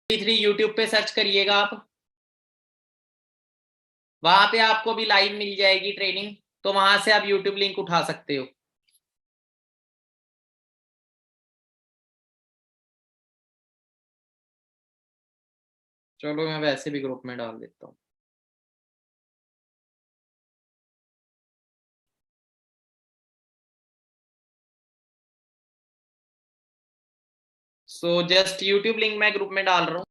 3 YouTube पे search करिएगा आप, वहां पे आपको भी लाइव मिल जाएगी ट्रेनिंग, तो वहां से आप यूट्यूब लिंक उठा सकते हो। चलो मैं वैसे भी ग्रुप में डाल देता हूँ। सो जस्ट यूट्यूब लिंक मैं ग्रुप में डाल रहा हूँ।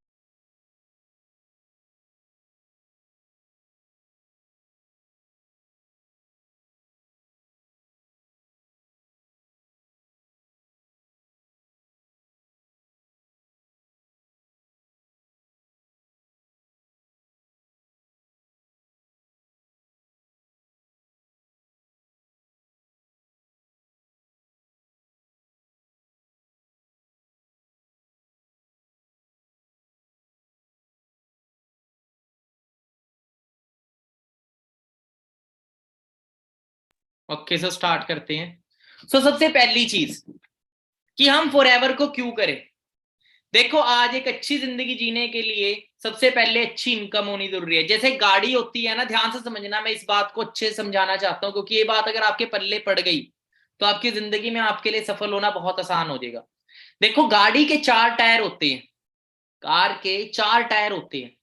ओके, सो स्टार्ट करते हैं। सो सबसे पहली चीज कि हम फॉरएवर को क्यों करें। देखो, आज एक अच्छी जिंदगी जीने के लिए सबसे पहले अच्छी इनकम होनी जरूरी है। जैसे गाड़ी होती है ना, ध्यान से समझना, मैं इस बात को अच्छे से समझाना चाहता हूं, क्योंकि ये बात अगर आपके पल्ले पड़ गई तो आपकी जिंदगी में आपके लिए सफल होना बहुत आसान हो जाएगा। देखो, गाड़ी के 4 टायर होते हैं, कार के 4 टायर होते हैं।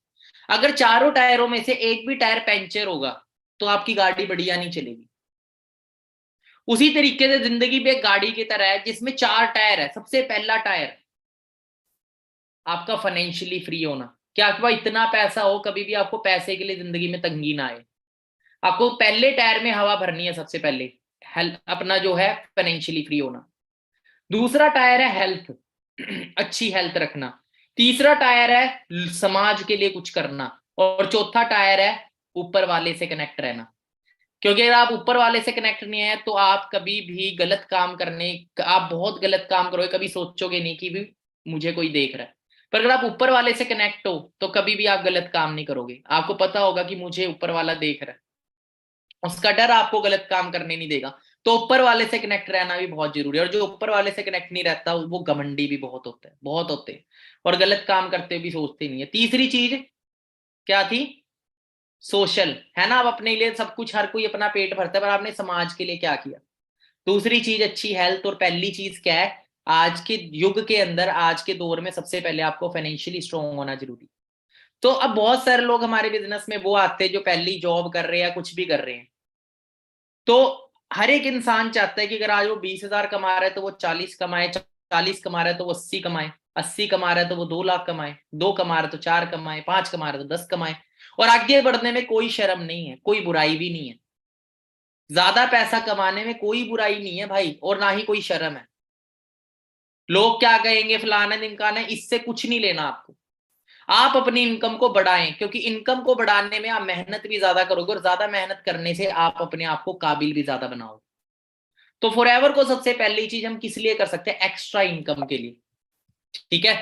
अगर चारों टायरों में से एक भी टायर पंचर होगा तो आपकी गाड़ी बढ़िया नहीं चलेगी। उसी तरीके से जिंदगी भी एक गाड़ी की तरह है जिसमें 4 टायर है। सबसे पहला टायर आपका फाइनेंशियली फ्री होना। क्या आपके पास इतना पैसा हो, कभी भी आपको पैसे के लिए जिंदगी में तंगी ना आए। आपको पहले टायर में हवा भरनी है सबसे पहले, अपना जो है फाइनेंशियली फ्री होना। दूसरा टायर है हेल्थ, अच्छी हेल्थ रखना। तीसरा टायर है समाज के लिए कुछ करना। और चौथा टायर है ऊपर वाले से कनेक्ट रहना। क्योंकि अगर आप ऊपर वाले से कनेक्ट नहीं है तो आप कभी भी गलत काम करने, आप बहुत गलत काम करोगे, कभी सोचोगे नहीं कि भी मुझे कोई देख रहा है। पर अगर आप ऊपर वाले से कनेक्ट हो तो कभी भी आप गलत काम नहीं करोगे। आपको पता होगा कि मुझे ऊपर वाला देख रहा है, उसका डर आपको गलत काम करने नहीं देगा। तो ऊपर वाले से कनेक्ट रहना भी बहुत जरूरी है। और जो ऊपर वाले से कनेक्ट नहीं रहता वो घमंडी भी बहुत होता है, बहुत होते हैं, और गलत काम करते भी सोचते नहीं है। तीसरी चीज क्या थी? सोशल, है ना। आप अपने लिए सब कुछ, हर कोई अपना पेट भरता है, पर आपने समाज के लिए क्या किया। दूसरी चीज अच्छी हेल्थ। और पहली चीज क्या है? आज के युग के अंदर, आज के दौर में सबसे पहले आपको फाइनेंशियली स्ट्रांग होना जरूरी। तो अब बहुत सारे लोग हमारे बिजनेस में वो आते हैं जो पहली जॉब कर रहे हैं या कुछ भी कर रहे हैं। तो हर एक इंसान चाहता है कि अगर आज वो 20,000 कमा रहा है तो वो 40 कमाए, 40 कमा रहा है तो वो 80 कमाए, 80 कमा रहा है तो वो 2 लाख कमाए, 2 कमा रहा है तो 4 कमाए, 5 कमा रहा है तो 10 कमाए। और आगे बढ़ने में कोई शर्म नहीं है, कोई बुराई भी नहीं है। ज्यादा पैसा कमाने में कोई बुराई नहीं है भाई, और ना ही कोई शर्म है। लोग क्या कहेंगे, फलाना ढिमकाना है, इससे कुछ नहीं लेना आपको। आप अपनी इनकम को बढ़ाएं, क्योंकि इनकम को बढ़ाने में आप मेहनत भी ज्यादा करोगे, और ज्यादा मेहनत करने से आप अपने आप को काबिल भी ज्यादा बनाओगे। तो फॉरएवर को सबसे पहली चीज हम किस लिए कर सकते हैं? एक्स्ट्रा इनकम के लिए। ठीक है।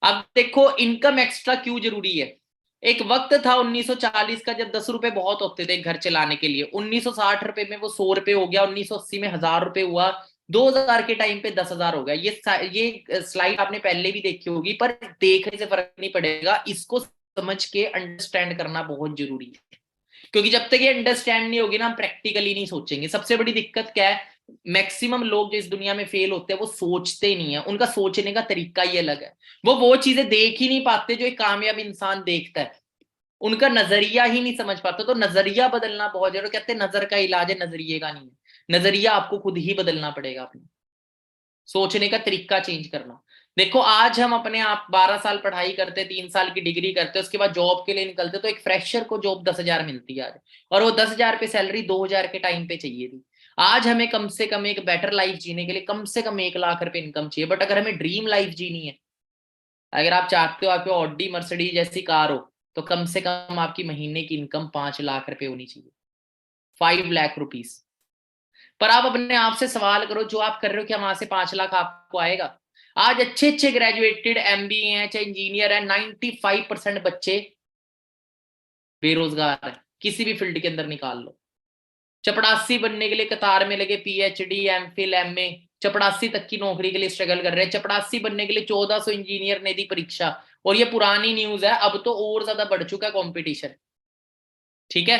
अब देखो, इनकम एक्स्ट्रा क्यों जरूरी है। एक वक्त था 1940 का, जब 10 रुपए बहुत होते थे घर चलाने के लिए। 1960 रुपए में वो 100 रुपए हो गया, 1980 में 1000 रुपए हुआ, 2000 के टाइम पे 10,000 हो गया। ये स्लाइड आपने पहले भी देखी होगी, पर देखने से फर्क नहीं पड़ेगा, इसको समझ के अंडरस्टैंड करना बहुत जरूरी है। क्योंकि जब तक ये अंडरस्टैंड नहीं होगी ना, हम प्रैक्टिकली नहीं सोचेंगे। सबसे बड़ी दिक्कत क्या है? मैक्सिमम लोग जो इस दुनिया में फेल होते हैं वो सोचते नहीं है, उनका सोचने का तरीका ही अलग है। वो चीजें देख ही नहीं पाते जो एक कामयाब इंसान देखता है। उनका नजरिया ही नहीं समझ पाता। तो नजरिया बदलना बहुत जरूरी। कहते हैं नजर का इलाज है, नजरिए का नहीं है। नजरिया आपको खुद ही बदलना पड़ेगा, अपना सोचने का तरीका चेंज करना। देखो, आज हम अपने आप 12 साल पढ़ाई करते, 3 साल की डिग्री करते, उसके बाद जॉब के लिए निकलते, तो एक फ्रेशर को जॉब 10,000 मिलती है आज। और वो 10,000 पे सैलरी 2,000 के टाइम पे चाहिए थी। आज हमें कम से कम एक बेटर लाइफ जीने के लिए कम से कम 1 लाख रुपए इनकम चाहिए। बट अगर हमें ड्रीम लाइफ जीनी है, अगर आप चाहते हो आपको ऑडी मर्सिडीज जैसी कार हो, तो कम से कम आपकी महीने की इनकम 5 लाख रुपए होनी चाहिए, 5 लाख रुपीज। पर आप अपने आप से सवाल करो, जो आप कर रहे हो क्या वहां से 5 लाख आपको आएगा? आज अच्छे अच्छे ग्रेजुएटेड एमबीए हैं, चाहे इंजीनियर है, 95% बच्चे बेरोजगार है। किसी भी फील्ड के अंदर निकाल लो। चपड़ासी बनने के लिए कतार में लगे, पीएचडी, एमफिल, एमए, चपड़ासी तक की नौकरी के लिए स्ट्रगल कर रहे हैं। चपड़ासी बनने के लिए 1400 इंजीनियर ने दी परीक्षा, और ये पुरानी न्यूज है, अब तो और ज्यादा बढ़ चुका है कंपटीशन। ठीक है,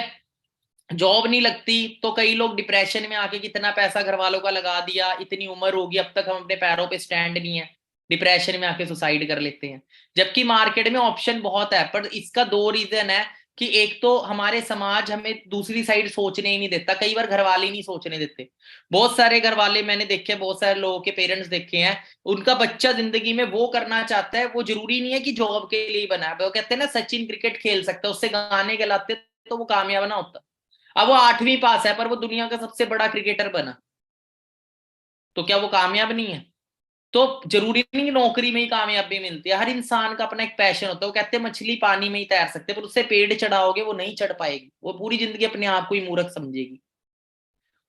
जॉब नहीं लगती तो कई लोग डिप्रेशन में आके कितना पैसा घर वालों का लगा दिया, इतनी उम्र होगी अब तक हम अपने पैरों पे स्टैंड नहीं है, डिप्रेशन में आके सुसाइड कर लेते हैं। जबकि मार्केट में ऑप्शन बहुत है, पर इसका दो रीजन है कि एक तो हमारे समाज हमें दूसरी साइड सोचने ही नहीं देता, कई बार घर वाले नहीं सोचने देते। बहुत सारे घर वाले मैंने देखे, बहुत सारे लोगों के पेरेंट्स देखे हैं, उनका बच्चा जिंदगी में वो करना चाहता है, वो जरूरी नहीं है कि जॉब के लिए बना है। वो कहते हैं ना सचिन क्रिकेट खेल सकता है, उससे गाने गलाते तो वो कामयाब ना होता। अब वो 8वीं पास है पर वो दुनिया का सबसे बड़ा क्रिकेटर बना, तो क्या वो कामयाब नहीं है? तो जरूरी नहीं कि नौकरी में ही कामयाबी मिलती है, हर इंसान का अपना एक पैशन होता है। वो कहते हैं मछली पानी में ही तैर सकते हैं, पर उससे पेड़ चढ़ाओगे वो नहीं चढ़ पाएगी, वो पूरी जिंदगी अपने आप को ही मूर्ख समझेगी।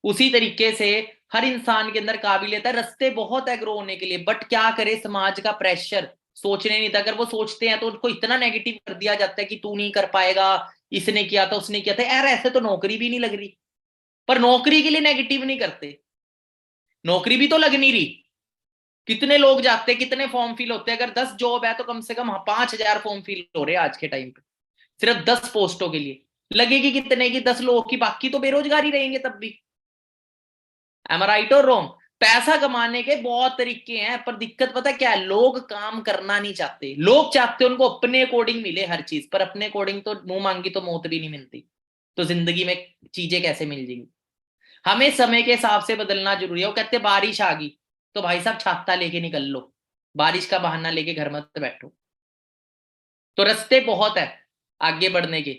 उसी तरीके से हर इंसान के अंदर काबिलियत है, रास्ते बहुत है ग्रो होने के लिए, बट क्या करे, समाज का प्रेशर सोचने नहीं था। अगर वो सोचते हैं तो उनको इतना नेगेटिव कर दिया जाता है कि तू नहीं कर पाएगा, इसने किया था उसने किया था, यार ऐसे तो नौकरी भी नहीं लग रही। पर नौकरी के लिए नेगेटिव नहीं करते, नौकरी भी तो लग नहीं रही। कितने लोग जाते, कितने फॉर्म फिल होते हैं, अगर 10 जॉब है तो कम से कम 5,000 फॉर्म फिल हो रहे हैं आज के टाइम पे, सिर्फ 10 पोस्टों के लिए। लगेगी कितने की, 10 लोगों की, बाकी तो बेरोजगार ही रहेंगे तब भी। एम आई राइट और रॉन्ग? पैसा कमाने के बहुत तरीके हैं, पर दिक्कत पता क्या है, लोग काम करना नहीं चाहते। लोग चाहते उनको अपने अकॉर्डिंग मिले हर चीज, पर अपने अकॉर्डिंग तो मुंह मांगी तो मौत भी नहीं मिलती, तो जिंदगी में चीजें कैसे मिल जाएंगी? हमें समय के हिसाब से बदलना जरूरी है। वो कहते बारिश आ गई तो भाई साहब छाता लेके निकल लो, बारिश का बहाना लेके घर मत बैठो। तो रास्ते बहुत है आगे बढ़ने के,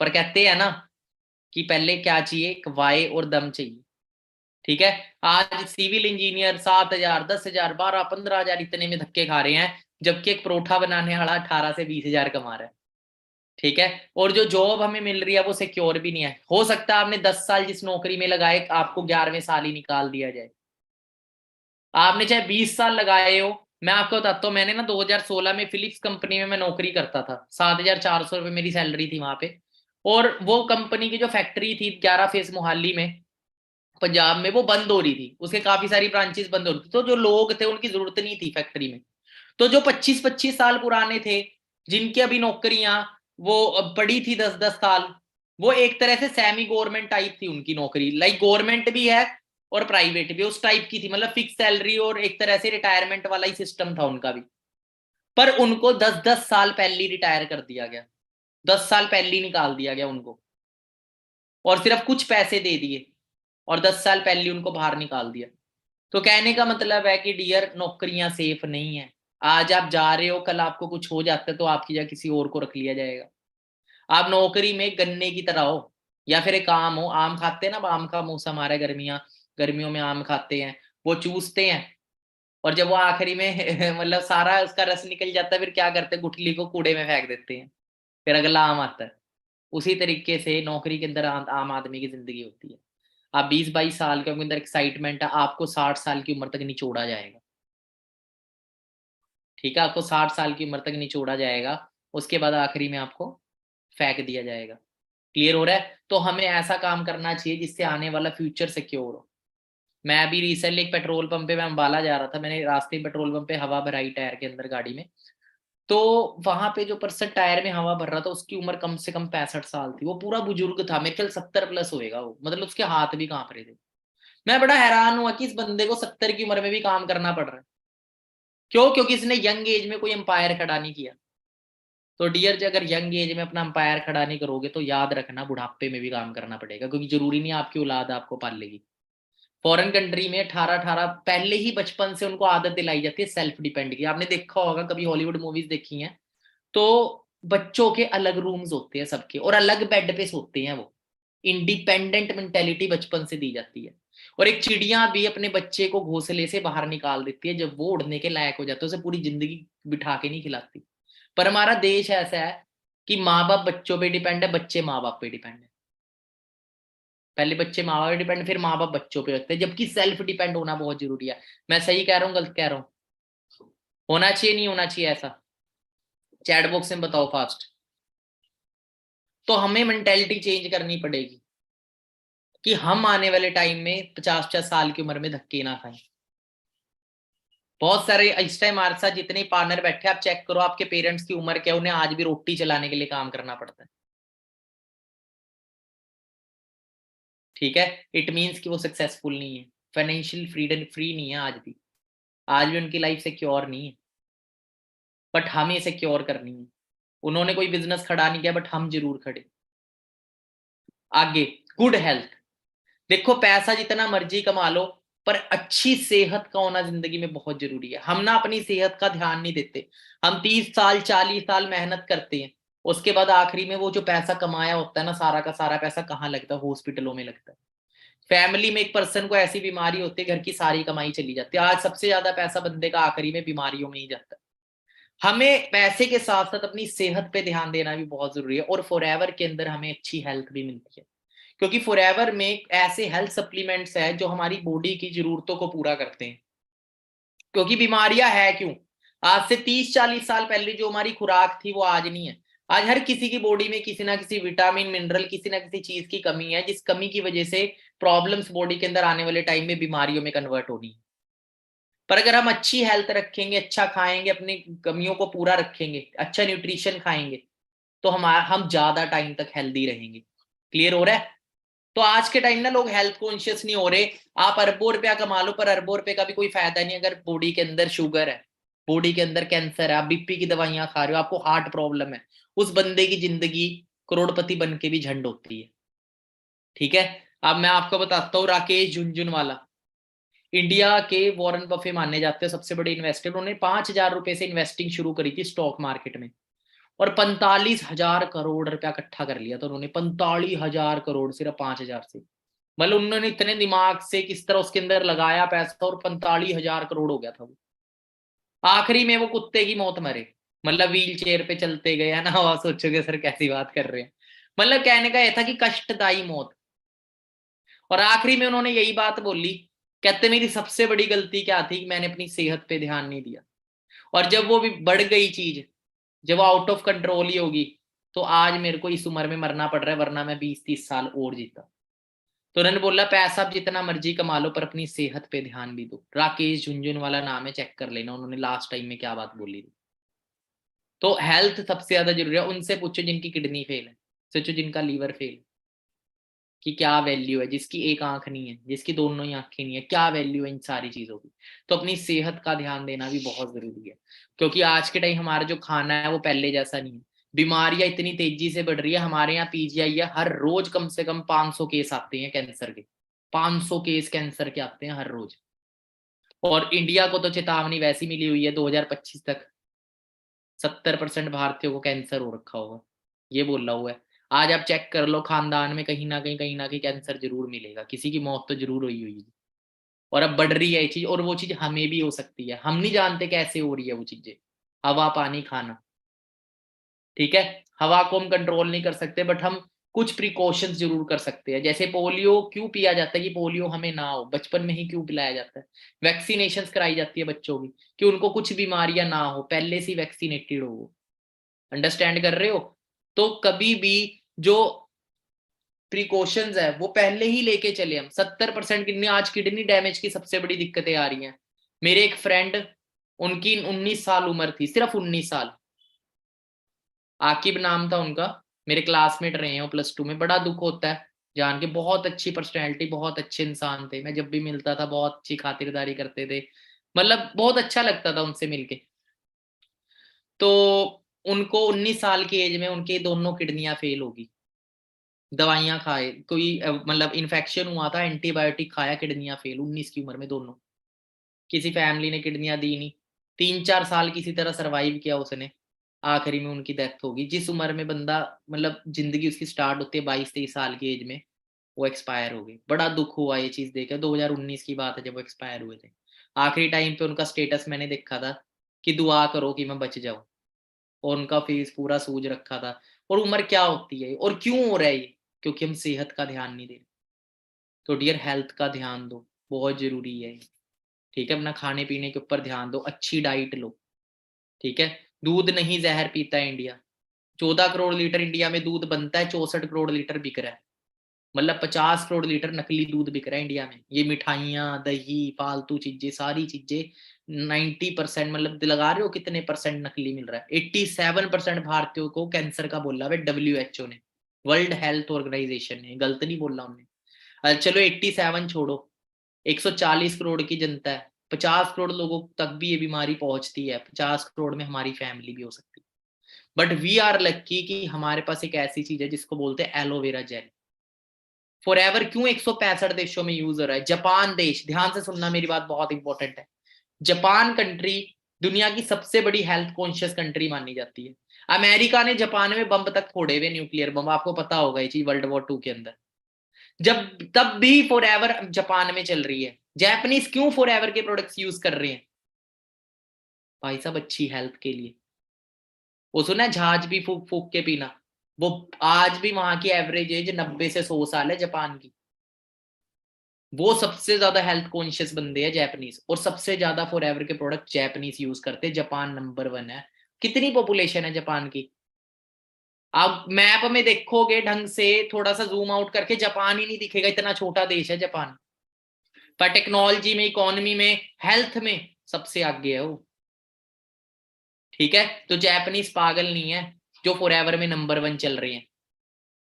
पर कहते हैं ना कि पहले क्या चाहिए, एक वाय और दम चाहिए। ठीक है, आज सिविल इंजीनियर 7,000, 10,000, 12, 15,000 इतने में धक्के खा रहे हैं, जबकि एक परोठा बनाने वाला 18 से 20,000 कमा रहा है। ठीक है, और जो जॉब हमें मिल रही है वो सिक्योर भी नहीं है। हो सकता है आपने 10 साल जिस नौकरी में लगाए, आपको 11वें साल ही निकाल दिया जाए। आपने चाहे 20 साल लगाए हो। मैं आपको बताता हूँ, मैंने ना 2016 में फिलिप्स कंपनी में मैं नौकरी करता था, 7,400 रुपये मेरी सैलरी थी वहां पे। और वो कंपनी की जो फैक्ट्री थी 11 फेस मोहाली में, पंजाब में, वो बंद हो रही थी, उसके काफी सारी ब्रांचेस बंद हो रही थी, तो जो लोग थे उनकी जरूरत नहीं थी फैक्ट्री में। तो जो 25-25 साल पुराने थे, जिनकी अभी नौकरियां वो पड़ी थी 10-10 साल, वो एक तरह से सेमी गवर्नमेंट टाइप थी उनकी नौकरी, लाइक गवर्नमेंट भी है और प्राइवेट भी, उस टाइप की थी, मतलब फिक्स सैलरी और एक तरह से रिटायरमेंट वाला ही सिस्टम था उनका भी। पर उनको 10-10 साल पहले ही रिटायर कर दिया गया, 10 साल पहले ही निकाल दिया गया उनको, और सिर्फ कुछ पैसे दे दिए और 10 साल पहले ही उनको बाहर निकाल दिया। तो कहने का मतलब है कि डियर, नौकरियां सेफ नहीं है। आज आप जा रहे हो, कल आपको कुछ हो जाता है तो आपकी जगह किसी और को रख लिया जाएगा। आप नौकरी में गन्ने की तरह हो, या फिर एक आम हो, आम खाते हैं ना, आम का मौसम आ रहा है, गर्मियां, गर्मियों में आम खाते हैं, वो चूसते हैं, और जब वो आखिरी में मतलब सारा उसका रस निकल जाता है, फिर क्या करते हैं, गुठली को कूड़े में फेंक देते हैं, फिर अगला आम आता है। उसी तरीके से नौकरी के अंदर आम आदमी की जिंदगी होती है। आप 20-22 साल के अंदर एक्साइटमेंट है, आपको 60 साल की उम्र तक निचोड़ा जाएगा। ठीक है, आपको 60 साल की उम्र तक निचोड़ा जाएगा, उसके बाद आखिरी में आपको फेंक दिया जाएगा। क्लियर हो रहा है? तो हमें ऐसा काम करना चाहिए जिससे आने वाला फ्यूचर सिक्योर हो। मैं अभी रिसेंटली एक पेट्रोल पंप पे, मैं अम्बाला जा रहा था, मैंने रास्ते में पेट्रोल पंप पे हवा भराई टायर के अंदर गाड़ी में, तो वहां पे जो पर्सन टायर में हवा भर रहा था उसकी उम्र कम से कम 65 साल थी, वो पूरा बुजुर्ग था, मेरे ख्याल 70+ होएगा वो, मतलब उसके हाथ भी कांप रहे थे। मैं बड़ा हैरान हुआ कि इस बंदे को 70 की उम्र में भी काम करना पड़ रहा है। क्यों? क्योंकि इसने यंग एज में कोई एम्पायर खड़ा नहीं किया। तो डियर जी, अगर यंग एज में अपना एम्पायर खड़ा नहीं करोगे तो याद रखना बुढ़ापे में भी काम करना पड़ेगा, क्योंकि जरूरी नहीं आपकी औलाद आपको पाल लेगी। फॉरेन कंट्री में 18-18 पहले ही बचपन से उनको आदत दिलाई जाती है सेल्फ डिपेंड की। आपने देखा होगा, कभी हॉलीवुड मूवीज देखी हैं तो बच्चों के अलग रूम्स होते हैं सबके, और अलग बेड पे सोते हैं वो। इंडिपेंडेंट मेंटेलिटी बचपन से दी जाती है। और एक चिड़िया भी अपने बच्चे को घोंसले से बाहर निकाल देती है, जब वो उड़ने के लायक हो जाता है उसे पूरी जिंदगी बिठा के नहीं खिलाती। पर हमारा देश ऐसा है कि माँ बाप बच्चों पे डिपेंड है, बच्चे माँ बाप पे डिपेंड है। पहले बच्चे माँ बाप पे डिपेंड, फिर माँ बाप बच्चों पे रखते हैं, जबकि सेल्फ डिपेंड होना बहुत जरूरी है। मैं सही कह रहा हूँ गलत कह रहा हूँ? होना चाहिए नहीं होना चाहिए ऐसा? चैट बॉक्स में बताओ फास्ट। तो हमें मेंटेलिटी चेंज करनी पड़ेगी कि हम आने वाले टाइम में 50-50 साल की उम्र में धक्के ना खाएं। बहुत सारे इस टाइम हमारे साथ जितने पार्टनर बैठे आप चेक करो, आपके पेरेंट्स की उम्र क्या, उन्हें आज भी रोटी चलाने के लिए काम करना पड़ता है। ठीक है, इट मीन्स कि वो सक्सेसफुल नहीं है, फाइनेंशियल फ्रीडम फ्री नहीं है आज भी उनकी लाइफ सिक्योर नहीं है, बट हमें सिक्योर करनी है। उन्होंने कोई बिजनेस खड़ा नहीं किया, बट हम जरूर खड़े। आगे, गुड हेल्थ। देखो पैसा जितना मर्जी कमा लो, पर अच्छी सेहत का होना जिंदगी में बहुत जरूरी है। हम ना अपनी सेहत का ध्यान नहीं देते। हम 30 साल 40 साल मेहनत करते हैं, उसके बाद आखिरी में वो जो पैसा कमाया होता है ना, सारा का सारा पैसा कहाँ लगता है? हॉस्पिटलों में लगता है। फैमिली में एक पर्सन को ऐसी बीमारी होती है, घर की सारी कमाई चली जाती है। आज सबसे ज्यादा पैसा बंदे का आखिरी में बीमारियों में ही जाता है। हमें पैसे के साथ साथ अपनी सेहत पे ध्यान देना भी बहुत जरूरी है, और फॉरएवर के अंदर हमें अच्छी हेल्थ भी मिलती है, क्योंकि फॉरएवर में ऐसे हेल्थ सप्लीमेंट्स है जो हमारी बॉडी की जरूरतों को पूरा करते हैं। क्योंकि बीमारियां है क्यों? आज से 30-40 साल पहले जो हमारी खुराक थी वो आज नहीं है। आज हर किसी की बॉडी में किसी ना किसी विटामिन मिनरल, किसी ना किसी चीज की कमी है, जिस कमी की वजह से प्रॉब्लम्स बॉडी के अंदर आने वाले टाइम में बीमारियों में कन्वर्ट होनी है। पर अगर हम अच्छी हेल्थ रखेंगे, अच्छा खाएंगे, अपनी कमियों को पूरा रखेंगे, अच्छा न्यूट्रिशन खाएंगे, तो हम ज्यादा टाइम तक हेल्दी रहेंगे। क्लियर हो रहा है? तो आज के टाइम ना लोग हेल्थ कॉन्शियस नहीं हो रहे। आप अरबों रुपया कमा लो, पर अरबों रुपए का भी कोई फायदा नहीं अगर बॉडी के अंदर शुगर है, बॉडी के अंदर कैंसर है, आप बीपी की दवाइयां खा रहे हो, आपको हार्ट प्रॉब्लम है, उस बंदे की जिंदगी करोड़पति बन के भी झंड होती है। ठीक है, अब मैं आपको बताता हूँ राकेश झुनझुनवाला, इंडिया के वॉरेन बफे माने जाते हैं सबसे बड़े इन्वेस्टर। उन्होंने 5,000 रुपए से इन्वेस्टिंग शुरू करी थी स्टॉक मार्केट में, और 45,000 करोड़ रुपया इकट्ठा कर लिया था उन्होंने। 45,000 करोड़ सिर्फ 5,000 से। मतलब उन्होंने इतने दिमाग से किस तरह उसके अंदर लगाया पैसा, और 45,000 करोड़ हो गया था वो। आखिरी में वो कुत्ते की मौत मरे, मतलब व्हील चेयर पे चलते गए, है ना। आप सोचोगे सर कैसी बात कर रहे हैं, मतलब कहने का यह था कि कष्टदायी मौत। और आखिरी में उन्होंने यही बात बोली, कहते मेरी सबसे बड़ी गलती क्या थी कि मैंने अपनी सेहत पे ध्यान नहीं दिया। और जब वो भी बढ़ गई चीज, जब वो आउट ऑफ कंट्रोल ही होगी, तो आज मेरे को इस उम्र में मरना पड़ रहा है, वरना मैं 20-30 साल और जीता। तो उन्होंने बोला पैसा आप जितना मर्जी कमा लो, पर अपनी सेहत पे ध्यान भी दो। राकेश झुनझुनवाला नाम है, चेक कर लेना उन्होंने लास्ट टाइम में क्या बात बोली थी। तो हेल्थ सबसे ज्यादा जरूरी है। उनसे पूछो जिनकी किडनी फेल है, सोचो जिनका लीवर फेल है, कि क्या वैल्यू है। जिसकी एक आंख नहीं है, जिसकी दोनों ही आंखें नहीं है, क्या वैल्यू है इन सारी चीजों की। तो अपनी सेहत का ध्यान देना भी बहुत जरूरी है, क्योंकि आज के टाइम हमारा जो खाना है वो पहले जैसा नहीं है। बीमारियां इतनी तेजी से बढ़ रही है। हमारे यहाँ पीजीआई है, हर रोज कम से कम 500 केस आते हैं कैंसर के। 500 केस कैंसर के आते हैं हर रोज। और इंडिया को तो चेतावनी वैसी मिली हुई है 2025 तक 70% भारतीयों को कैंसर हो रखा होगा, ये बोला हुआ है। आज आप चेक कर लो, खानदान में कहीं ना कहीं कैंसर जरूर मिलेगा, किसी की मौत तो जरूर हुई हुई है। और अब बढ़ रही है ये चीज, और वो चीज हमें भी हो सकती है, हम नहीं जानते कैसे हो रही है वो चीजें। हवा पानी खाना, ठीक है। हवा को हम कंट्रोल नहीं कर सकते, बट हम कुछ प्रिकॉशंस जरूर कर सकते हैं। जैसे पोलियो क्यों पिया जाता है, कि पोलियो हमें ना हो, बचपन में ही क्यों पिलाया जाता है। वैक्सीनेशन कराई जाती है बच्चों की, कि उनको कुछ बीमारियां ना हो, पहले से वैक्सीनेटेड हो। अंडरस्टैंड कर रहे हो? तो कभी भी जो प्रिकॉशंस है वो पहले ही लेके चले हम। 70% किडनी, आज किडनी डैमेज की सबसे बड़ी दिक्कतें आ रही हैं। मेरे एक फ्रेंड, उनकी 19 साल उम्र थी, सिर्फ 19 साल। आकिब नाम था उनका, मेरे क्लासमेट रहे हैं +2 में। बड़ा दुख होता है जान के, बहुत अच्छी पर्सनैलिटी, बहुत अच्छे इंसान थे। मैं जब भी मिलता था बहुत अच्छी खातिरदारी करते थे, मतलब बहुत अच्छा लगता था उनसे मिलके। तो उनको 19 साल की एज में उनके दोनों किडनियां फेल होगी। दवाइयां खाए, कोई मतलब इन्फेक्शन हुआ था, एंटीबायोटिक खाया, किडनियां फेल 19 की उम्र में दोनों। किसी फैमिली ने किडनियां दी नहीं, 3-4 साल किसी तरह सरवाइव किया उसने, आखिरी में उनकी डेथ होगी। जिस उम्र में बंदा, मतलब जिंदगी उसकी स्टार्ट होती है 22-23 साल की एज में, वो एक्सपायर हो गई। बड़ा दुख हुआ ये चीज देखकर। 2019 की बात है जब वो एक्सपायर हुए थे। आखिरी टाइम पे उनका स्टेटस मैंने देखा था कि दुआ करो कि मैं बच जाऊं, और उनका फेस पूरा सूज रखा था। और उम्र क्या होती है और क्यों हो रहा है ये? क्योंकि हम सेहत का ध्यान नहीं दे रहे। तो डियर हेल्थ का ध्यान दो, बहुत जरूरी है। ठीक है, अपना खाने पीने के ऊपर ध्यान दो, अच्छी डाइट लो। ठीक है, दूध नहीं जहर पीता है इंडिया। 14 करोड़ लीटर इंडिया में दूध बनता है, 64 करोड़ लीटर बिक रहा है। मतलब 50 करोड़ लीटर नकली दूध बिक रहा है इंडिया में। ये मिठाइयाँ, दही, फालतू चीजें, सारी चीजें 90% मतलब लगा रहे हो कितने परसेंट नकली मिल रहा है। 87% भारतीयों को कैंसर का बोला है WHO ने, वर्ल्ड हेल्थ ऑर्गेनाइजेशन ने, गलत नहीं बोला हमने। चलो 87 छोड़ो, 140 करोड़ की जनता है, 50 करोड़ लोगों तक भी ये बीमारी पहुंचती है, 50 करोड़ में हमारी फैमिली भी हो सकती है। बट वी आर लक्की कि हमारे पास एक ऐसी चीज है जिसको बोलते हैं एलोवेरा जेल। फॉरएवर क्यों 165 देशों में यूज हो रहा है? जापान देश, ध्यान से सुनना मेरी बात, बहुत इंपॉर्टेंट है। जापान कंट्री दुनिया की सबसे बड़ी हेल्थ कॉन्शियस कंट्री मानी जाती है। अमेरिका ने जापान में बम तक फोड़े हुए, न्यूक्लियर बम, आपको पता होगा ये चीज, वर्ल्ड वॉर 2 के अंदर। जब तब भी फॉरएवर जापान में चल रही है। जापानीज क्यों फॉरएवर के प्रोडक्ट्स यूज कर रहे हैं? भाई साहब अच्छी हेल्थ के लिए। वो सुना है झाज भी फूक फूक के पीना, वो आज भी वहां की एवरेज एज 90 से 100 साल है जापान की। वो सबसे ज्यादा हेल्थ कॉन्शियस बंदे हैं जापानीज, और सबसे ज्यादा फॉरएवर के प्रोडक्ट जापानीज यूज करते हैं। जापान नंबर 1 है। कितनी पॉपुलेशन है जापान की? आप मैप में देखोगे ढंग से, थोड़ा सा जूम आउट करके, जापान ही नहीं दिखेगा, इतना छोटा देश है जापान। पर टेक्नोलॉजी में, इकोनॉमी में, हेल्थ में सबसे आगे है वो। ठीक है, तो जापानीज पागल नहीं है जो फॉरएवर में नंबर 1 चल रहे हैं।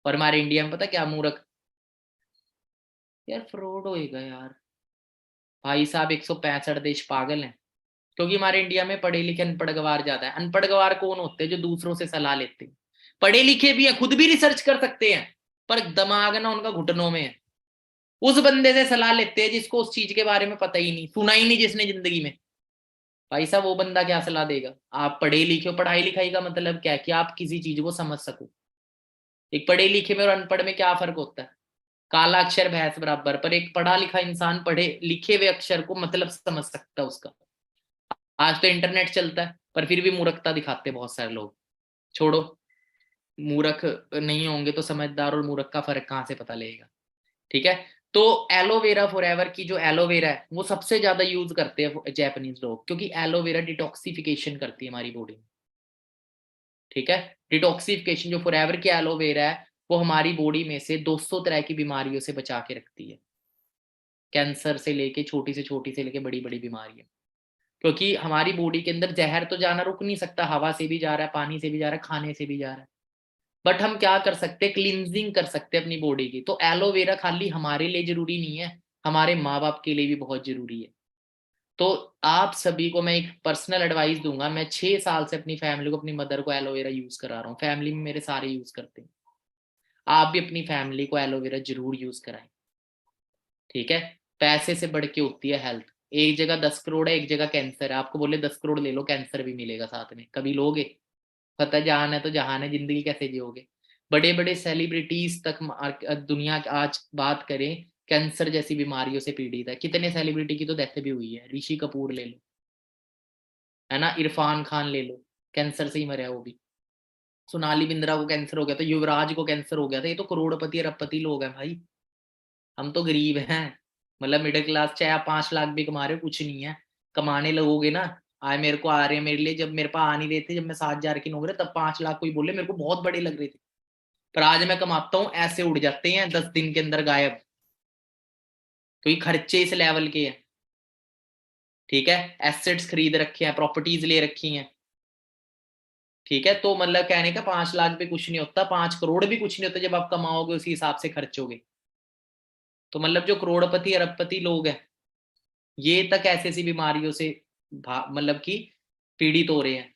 और हमारे इंडिया में पता क्या मूर्ख, यार फ्रॉड होएगा यार। भाई साहब 165 देश पागल हैं, क्योंकि हमारे इंडिया में पढ़े लिखे अनपढ़ गवार ज्यादा है। अनपढ़ गवार कौन होते हैं? जो दूसरों से सलाह लेते हैं। पढ़े लिखे भी है, खुद भी रिसर्च कर सकते हैं, पर दिमाग ना उनका घुटनों में है। उस बंदे से सलाह लेते हैं जिसको उस चीज के बारे में पता ही नहीं, सुना ही नहीं जिसने जिंदगी में। भाई साहब वो बंदा क्या सलाह देगा? आप पढ़े लिखे हो, पढ़ाई लिखाई का मतलब क्या है? कि आप किसी चीज को समझ सको। एक पढ़े लिखे में और अनपढ़ में क्या फर्क होता है? काला अक्षर भैंस बराबर, पर एक पढ़ा लिखा इंसान पढ़े लिखे हुए अक्षर को मतलब समझ सकता है उसका। आज तो इंटरनेट चलता है, पर फिर भी मूर्खता दिखाते बहुत सारे लोग। छोड़ो, मूर्ख नहीं होंगे तो समझदार और मूर्ख का फर्क कहाँ से पता लगेगा? ठीक है। तो एलोवेरा फॉरएवर की जो एलोवेरा है वो सबसे ज्यादा यूज करते हैं जापानीज लोग, क्योंकि एलोवेरा डिटॉक्सिफिकेशन करती है हमारी बॉडी में। ठीक है, डिटॉक्सिफिकेशन जो फॉरएवर की एलोवेरा है वो हमारी बॉडी में से 200 तरह की बीमारियों से बचा के रखती है। कैंसर से छोटी से लेके बड़ी बड़ी बीमारियां। क्योंकि हमारी बॉडी के अंदर जहर तो जाना रुक नहीं सकता, हवा से भी जा रहा है, पानी से भी जा रहा है, खाने से भी जा रहा है। बट हम क्या कर सकते हैं? क्लींजिंग कर सकते हैं अपनी बॉडी की। तो एलोवेरा खाली हमारे लिए जरूरी नहीं है, हमारे माँ बाप के लिए भी बहुत जरूरी है। तो आप सभी को मैं एक पर्सनल एडवाइस दूंगा। मैं 6 साल से अपनी फैमिली को, अपनी मदर को एलोवेरा यूज करा रहा हूँ, फैमिली में मेरे सारे यूज करते हैं। आप भी अपनी फैमिली को एलोवेरा जरूर यूज कराएं। ठीक है, पैसे से बढ़ के होती है हेल्थ। एक जगह 10 करोड़ है, एक जगह कैंसर है, आपको बोले 10 करोड़ ले लो, कैंसर भी मिलेगा साथ में, कभी लोगे? पता जहान है तो जहान है, जिंदगी कैसे जियोगे? बड़े बड़े सेलिब्रिटीज तक दुनिया आज बात करें, कैंसर जैसी बीमारियों से पीड़ित है। कितने सेलिब्रिटी की तो डेथ भी हुई है, ऋषि कपूर ले लो, है ना, इरफान खान ले लो, कैंसर से ही मरा है वो भी। सोनाली बिंद्रा को कैंसर हो गया था, युवराज को कैंसर हो गया था। ये तो करोड़पति अरबपति लोग हैं भाई, हम तो गरीब हैं। मतलब मिडिल क्लास, चाहे आप 5 लाख भी कमा रहे हो कुछ नहीं है। कमाने लगोगे ना, आए मेरे को आ रहे हैं मेरे लिए, जब मेरे पास आ नहीं रहे थे, जब मैं 7,000 की नौकरी, तब 5 लाख कोई बोले मेरे को बहुत बड़े लग रहे थे। पर आज मैं कमाता हूँ, ऐसे उड़ जाते हैं 10 दिन के अंदर गायब, क्योंकि खर्चे इस लेवल के हैं। ठीक है, एसेट्स खरीद रखे हैं, प्रॉपर्टीज ले रखी हैं। ठीक है, तो मतलब कहने का 5 लाख भी कुछ नहीं होता, 5 करोड़ भी कुछ नहीं होता जब आप कमाओगे उसी हिसाब से खर्चोगे। तो मतलब जो करोड़पति अरबपति लोग हैं, ये तक ऐसी ऐसी बीमारियों से मतलब कि पीड़ित हो रहे हैं।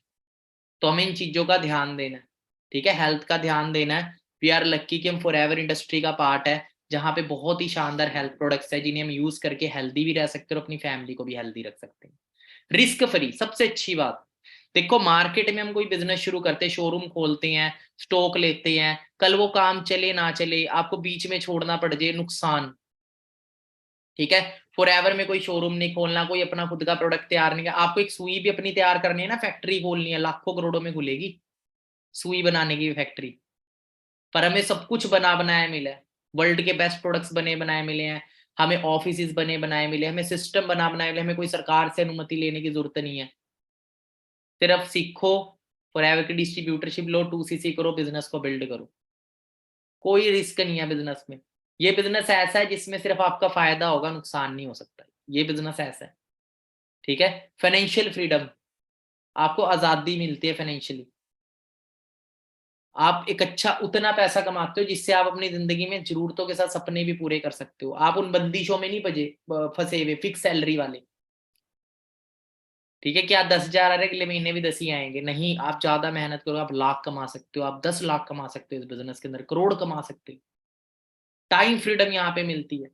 तो हमें इन चीजों का ध्यान देना है। ठीक है, हेल्थ का ध्यान देना है। वी आर लक्की कि हम फॉरएवर इंडस्ट्री का पार्ट है, जहाँ पे बहुत ही शानदार हेल्थ प्रोडक्ट्स है जिन्हें हम यूज करके हेल्दी भी रह सकते हैं और अपनी फैमिली को भी हेल्दी रख सकते हैं, रिस्क फ्री। सबसे अच्छी बात, देखो मार्केट में हम कोई बिजनेस शुरू करते हैं, शोरूम खोलते हैं, स्टॉक लेते हैं, कल वो काम चले ना चले, आपको बीच में छोड़ना पड़ जाए, नुकसान। ठीक है, फॉरएवर में कोई शोरूम नहीं खोलना, कोई अपना खुद का प्रोडक्ट तैयार नहीं, आपको एक सुई भी अपनी तैयार करनी है ना, फैक्ट्री खोलनी है, लाखों करोड़ों में खुलेगी सुई बनाने की फैक्ट्री। पर हमें सब कुछ बना बनाया मिला है, वर्ल्ड के बेस्ट प्रोडक्ट्स बने बनाए मिले हैं, हमें ऑफिस बने बनाए मिले, हमें सिस्टम बना बनाए मिले, हमें कोई सरकार से अनुमति लेने की जरूरत नहीं है। सिर्फ सीखो, फॉरएवर की डिस्ट्रीब्यूटरशिप लो, 2cc करो, बिजनेस को बिल्ड करो। कोई रिस्क नहीं है बिजनेस में। ये बिजनेस ऐसा है जिसमें सिर्फ आपका फायदा होगा, नुकसान नहीं हो सकता। ये बिजनेस ऐसा है, ठीक है। फाइनेंशियल फ्रीडम, आपको आजादी मिलती है फाइनेंशियली। आप एक अच्छा उतना पैसा कमाते हो जिससे आप अपनी जिंदगी में जरूरतों के साथ सपने भी पूरे कर सकते हो। आप उन बंदिशों में नहीं फंसे हुए फिक्स सैलरी वाले, ठीक है। क्या 10,000 अगले महीने भी 10 ही आएंगे? नहीं, आप ज्यादा मेहनत करो, आप लाख कमा सकते हो, आप 10 लाख कमा सकते हो इस बिजनेस के अंदर, करोड़ कमा सकते हो। टाइम फ्रीडम यहाँ पे मिलती है।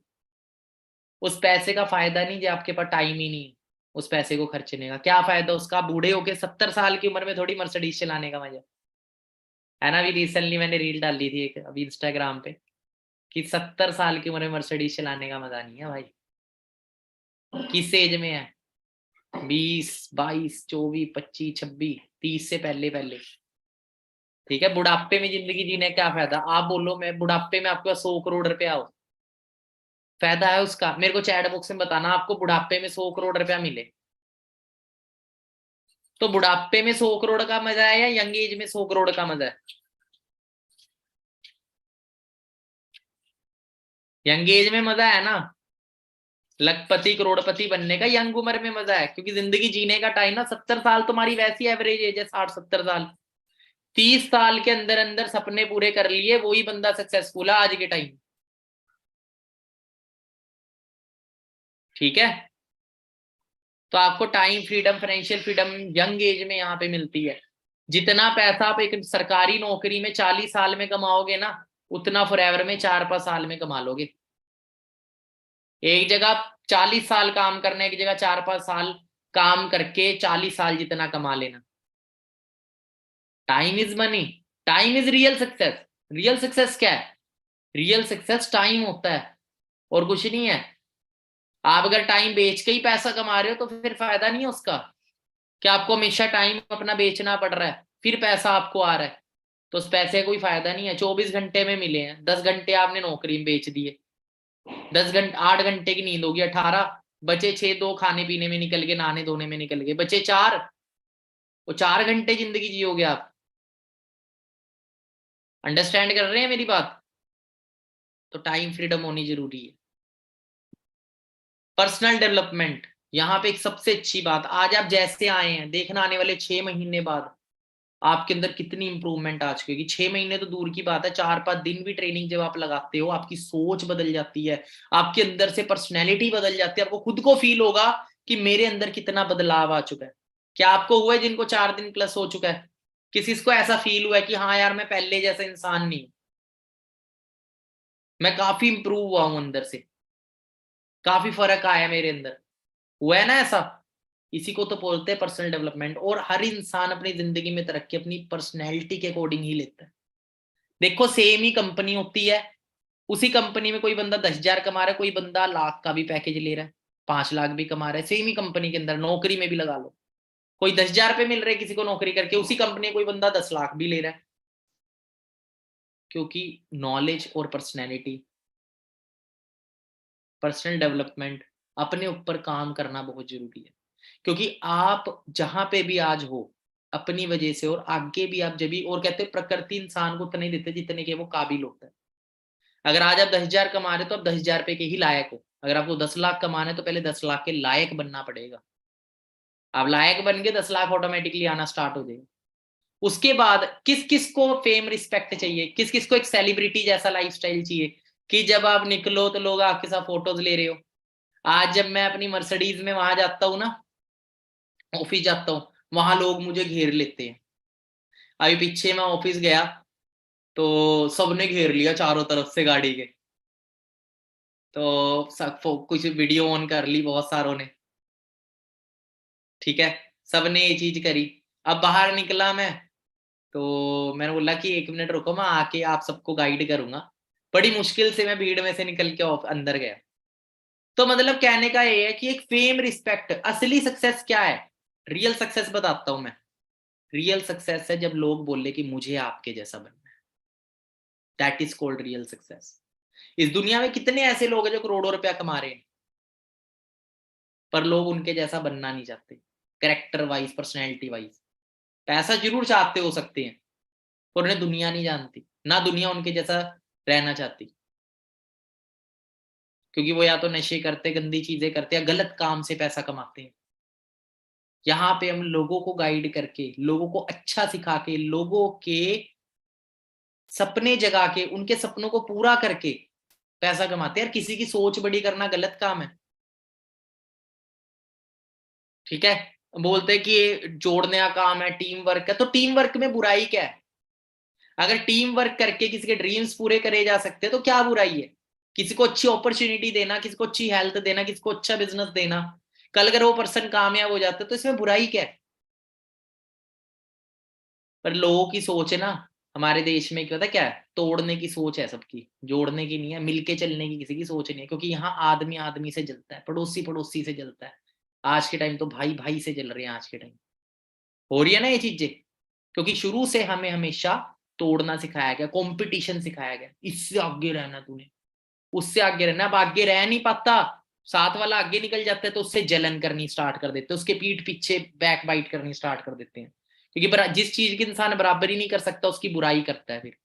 उस पैसे का फायदा नहीं जो आपके पास टाइम ही नहीं है उस पैसे को खर्चने का। क्या फायदा उसका? बूढ़े होके 70 साल की उम्र में थोड़ी मर्सिडीज चलाने का मजा है ना। अभी रिसेंटली मैंने रील डाली थी एक अभी इंस्टाग्राम पे कि 70 साल की उम्र में मर्सिडीज चलाने का मजा नहीं है भाई। किस एज में है? 20, 22, 24, 25, 26, 30 से पहले पहले, ठीक है। बुढ़ापे में जिंदगी जीने का क्या फायदा? आप बोलो मैं बुढ़ापे में आपके पास 100 करोड़ रुपया हो, फायदा है उसका? मेरे को चैट बॉक्स में बताना आपको बुढ़ापे में 100 करोड़ रुपया मिले तो बुढ़ापे में 100 करोड़ का मजा है या यंग एज में 100 करोड़ का मजा है? यंग एज में मजा है ना। लखपति करोड़पति बनने का यंग उम्र में मजा है, क्योंकि जिंदगी जीने का टाइम ना 70 साल तुम्हारी वैसी एवरेज एज है, 60-70 साल। 30 साल के अंदर अंदर सपने पूरे कर लिए वही बंदा सक्सेसफुल है आज के टाइम, ठीक है। तो आपको time freedom, financial freedom young age में यहाँ पे मिलती है। जितना पैसा आप एक सरकारी नौकरी में 40 साल में कमाओगे ना, उतना फॉरएवर में 4-5 साल में कमा लोगे। एक जगह 40 साल काम करना, एक जगह 4-5 साल काम करके 40 साल जितना कमा लेना। Time is money, time is real success. Real success क्या है? रियल सक्सेस टाइम होता है और कुछ नहीं है। आप अगर टाइम बेच के ही पैसा कमा रहे हो तो फिर फायदा नहीं है उसका। क्या आपको हमेशा टाइम अपना बेचना पड़ रहा है फिर पैसा आपको आ रहा है? तो उस पैसे का कोई फायदा नहीं है। 24 घंटे में मिले हैं, 10 घंटे आपने नौकरी में बेच दिए। 10 घंटे, 8 घंटे की नींद होगी, 18 बचे 6, 2 खाने पीने में निकल गए, नहाने धोने में निकल गए, बचे 4। वो 4 घंटे जिंदगी जियोगे आप। अंडरस्टैंड कर रहे हैं मेरी बात? तो टाइम फ्रीडम होनी जरूरी है। पर्सनल डेवलपमेंट, यहाँ पे एक सबसे अच्छी बात, आज आप जैसे आए हैं देखना आने वाले 6 महीने बाद आपके अंदर कितनी इंप्रूवमेंट आ चुकी है। 6 महीने तो दूर की बात है, 4-5 दिन भी ट्रेनिंग जब आप लगाते हो आपकी सोच बदल जाती है, आपके अंदर से पर्सनैलिटी बदल जाती है। आपको खुद को फील होगा कि मेरे अंदर कितना बदलाव आ चुका है। क्या आपको हुआ है जिनको 4 दिन प्लस हो चुका है? किसी को ऐसा फील हुआ है कि हाँ यार मैं पहले जैसा इंसान नहीं, मैं काफी इंप्रूव हुआ हूं अंदर से, काफी फर्क आया मेरे अंदर? हुआ है ना ऐसा? इसी को तो बोलते हैं पर्सनल डेवलपमेंट। और हर इंसान अपनी जिंदगी में तरक्की अपनी पर्सनैलिटी के अकॉर्डिंग ही लेता है। देखो सेम ही कंपनी होती है, उसी कंपनी में कोई बंदा 10,000 कमा रहा है, कोई बंदा लाख का भी पैकेज ले रहा है, 5 लाख भी कमा रहा है। सेम ही कंपनी के अंदर नौकरी में भी लगा लो, कोई 10,000 पे मिल रहे किसी को नौकरी करके, उसी कंपनी में कोई बंदा 10 लाख भी ले रहा है। क्योंकि नॉलेज और पर्सनैलिटी, पर्सनल डेवलपमेंट, अपने ऊपर काम करना बहुत जरूरी है। क्योंकि आप जहां पे भी आज हो अपनी वजह से, और आगे भी आप जब भी, और कहते हैं प्रकृति इंसान को उतना ही देते जितने के वो काबिल होता है। अगर आज आप 10,000 कमा रहे हो तो आप 10,000 रुपए के ही लायक हो। अगर आपको 10 लाख कमाना है तो पहले 10 लाख के लायक बनना पड़ेगा। आप लायक बन के 10 लाख ऑटोमेटिकली आना स्टार्ट हो जाएगा। उसके बाद किस किस को फेम रिस्पेक्ट चाहिए, किस किस को एक सेलिब्रिटी जैसा लाइफस्टाइल चाहिए कि जब आप निकलो तो लोग आपके साथ फोटोज ले रहे हो। आज जब मैं अपनी मर्सिडीज में वहां जाता हूँ ना, ऑफिस जाता हूँ, वहां लोग मुझे घेर लेते हैं। अभी पीछे मैं ऑफिस गया तो सबने घेर लिया चारों तरफ से गाड़ी के। तो सब कुछ वीडियो ऑन कर ली बहुत सारों ने, ठीक है। सबने ये चीज करी। अब बाहर निकला मैं तो मैंने बोला कि 1 मिनट रुको, मैं आके आप सबको गाइड करूंगा। बड़ी मुश्किल से मैं भीड़ में से निकल के अंदर गया। तो मतलब कहने का ये है कि एक फेम रिस्पेक्ट, असली सक्सेस क्या है? रियल सक्सेस बताता हूं मैं। रियल सक्सेस है जब लोग बोले कि मुझे आपके जैसा बनना है। That is called real success. इस दुनिया में कितने ऐसे लोग हैं जो करोड़ों रुपया कमा रहे हैं, पर लोग उनके जैसा बनना नहीं चाहते। कैरेक्टर वाइज, पर्सनैलिटी वाइज पैसा जरूर चाहते हो सकते हैं, पर उन्हें दुनिया नहीं जानती, ना दुनिया उनके जैसा रहना चाहती। क्योंकि वो या तो नशे करते, गंदी चीजें करते, या गलत काम से पैसा कमाते हैं। यहाँ पे हम लोगों को गाइड करके, लोगों को अच्छा सिखा के, लोगों के सपने जगा के, उनके सपनों को पूरा करके पैसा कमाते हैं। यार किसी की सोच बड़ी करना गलत काम है, ठीक है। बोलते हैं कि ये जोड़ने का काम है, टीम वर्क है, तो टीम वर्क में बुराई क्या है? अगर टीम वर्क करके किसी के ड्रीम्स पूरे करे जा सकते हैं तो क्या बुराई है? किसी को अच्छी अपॉर्चुनिटी देना, किसी को अच्छी हेल्थ देना, किसी को अच्छा बिजनेस देना, कल अगर वो पर्सन कामयाब हो जाता है तो इसमें बुराई क्या है? पर लोगों की सोच है ना, हमारे देश में क्या पता क्या है, तोड़ने की सोच है सबकी, जोड़ने की नहीं है, मिलके चलने की किसी की सोच नहीं है। क्योंकि यहाँ आदमी आदमी से जलता है, पड़ोसी पड़ोसी से जलता है। आज के टाइम तो भाई भाई से जल रहे हैं, आज के टाइम हो रही है ना ये चीजें। क्योंकि शुरू से हमें हमेशा तोड़ना सिखाया गया, कंपटीशन सिखाया गया, इससे आगे रहना तूने, उससे आगे रहना। अब आगे रह नहीं पाता, साथ वाला आगे निकल जाता है तो उससे जलन करनी स्टार्ट कर देते हैं, उसके पीठ पीछे बैक बाइट करनी स्टार्ट कर देते हैं। क्योंकि जिस चीज की इंसान बराबरी नहीं कर सकता उसकी बुराई करता है। फिर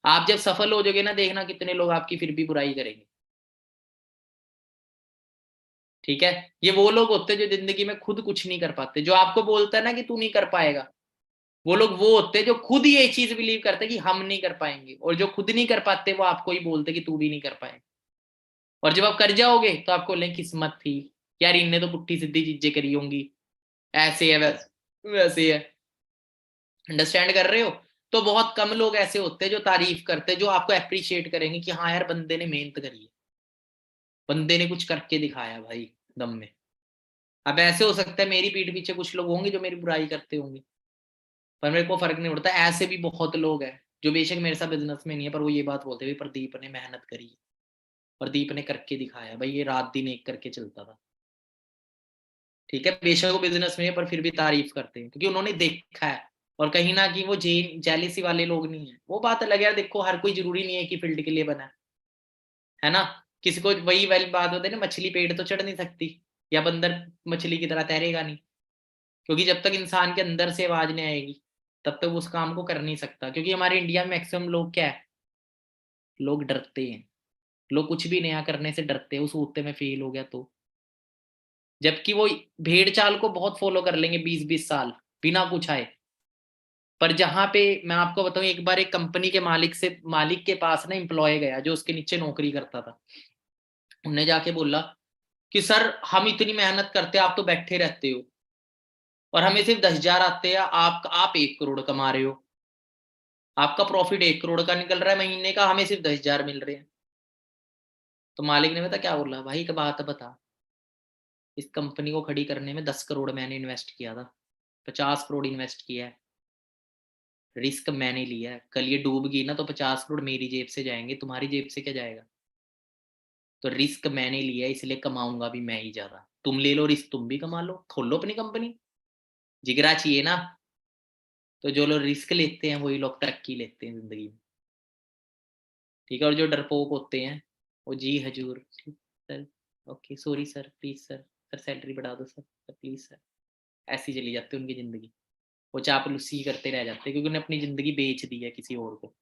आप जब सफल हो जाओगे ना, देखना कितने लोग आपकी फिर भी बुराई करेंगे, ठीक है। ये वो लोग होते हैं जो जिंदगी में खुद कुछ नहीं कर पाते, जो आपको बोलता है ना कि तू नहीं कर पाएगा, वो लोग वो होते हैं जो खुद ये चीज बिलीव करते हैं कि हम नहीं कर पाएंगे, और जो खुद नहीं कर पाते वो आपको ही बोलते कि तू भी नहीं कर पाएगा। और जब आप कर जाओगे तो आपको बोलेंगे किस्मत थी यार, इनने तो पुट्ठी सीधी चीजें करी होंगी, ऐसे है वैसे वैसे है। अंडरस्टैंड कर रहे हो? तो बहुत कम लोग ऐसे होते हैं जो तारीफ करते हैं, जो आपको अप्रिशिएट करेंगे कि हाँ यार बंदे ने मेहनत करी है, बंदे ने कुछ करके दिखाया भाई दम में। अब ऐसे हो सकता है मेरी पीठ पीछे कुछ लोग होंगे जो मेरी बुराई करते होंगे, पर मेरे को फर्क नहीं पड़ता। ऐसे भी बहुत लोग हैं जो बेशक मेरे साथ बिजनेस में नहीं है, पर वो ये बात बोलते हैं प्रदीप ने मेहनत करी, प्रदीप ने करके दिखाया भाई, ये रात दिन एक करके चलता था, ठीक है। बेशक वो बिजनेस में है पर फिर भी तारीफ करते हैं क्योंकि उन्होंने देखा है। और कहीं ना कहीं वो जेलिसी वाले लोग नहीं है, वो बात अलग है। देखो हर कोई जरूरी नहीं है कि फील्ड के लिए बना है ना। किसी को वही वाली बात होती है ना, मछली पेड़ तो चढ़ नहीं सकती, या बंदर मछली की तरह तैरेगा नहीं। क्योंकि जब तक इंसान के अंदर से आवाज नहीं आएगी तब तक उस काम को कर नहीं सकता। क्योंकि हमारे इंडिया में मैक्सिमम लोग क्या है, लोग डरते हैं, लोग कुछ भी नया करने से डरते हैं, उस ऊते में फेल हो गया तो। जबकि वो भेड़ चाल को बहुत फॉलो कर लेंगे 20-20 साल बिना कुछ आए। पर जहां पे मैं आपको बताऊं, एक बार एक कंपनी के मालिक के पास ना एम्प्लॉय गया जो उसके नीचे नौकरी करता था। उनने जाके बोला कि सर हम इतनी मेहनत करते हैं, आप तो बैठे रहते हो, और हमें सिर्फ 10,000 आते हैं, आप 1 करोड़ कमा रहे हो, आपका प्रॉफिट 1 करोड़ का निकल रहा है महीने का, हमें सिर्फ 10,000 मिल रहे हैं। तो मालिक ने पता क्या बोला, भाई एक बात बता, इस कंपनी को खड़ी करने में 10 करोड़ मैंने इन्वेस्ट किया था, 50 करोड़ इन्वेस्ट किया है, रिस्क मैंने लिया है, कल ये डूब गई ना तो 50 करोड़ मेरी जेब से जाएंगे, तुम्हारी जेब से क्या जाएगा? तो रिस्क मैंने लिया है, इसलिए कमाऊंगा भी मैं ही ज्यादा। तुम ले लो रिस्क, तुम भी कमा लो, खोल लो अपनी कंपनी, जिगरा चाहिए ना। तो जो लोग रिस्क लेते हैं वही लोग तरक्की लेते हैं जिंदगी में, ठीक है। और जो डरपोक होते हैं वो जी हजूर, ठीक sir, okay sorry sir, please sir, sir salary बढ़ा दो सर, सर प्लीज सर, ऐसी चली जाती है उनकी जिंदगी। वो चापलूसी करते रह जाते हैं क्योंकि उन्हें अपनी जिंदगी बेच दी है किसी और को,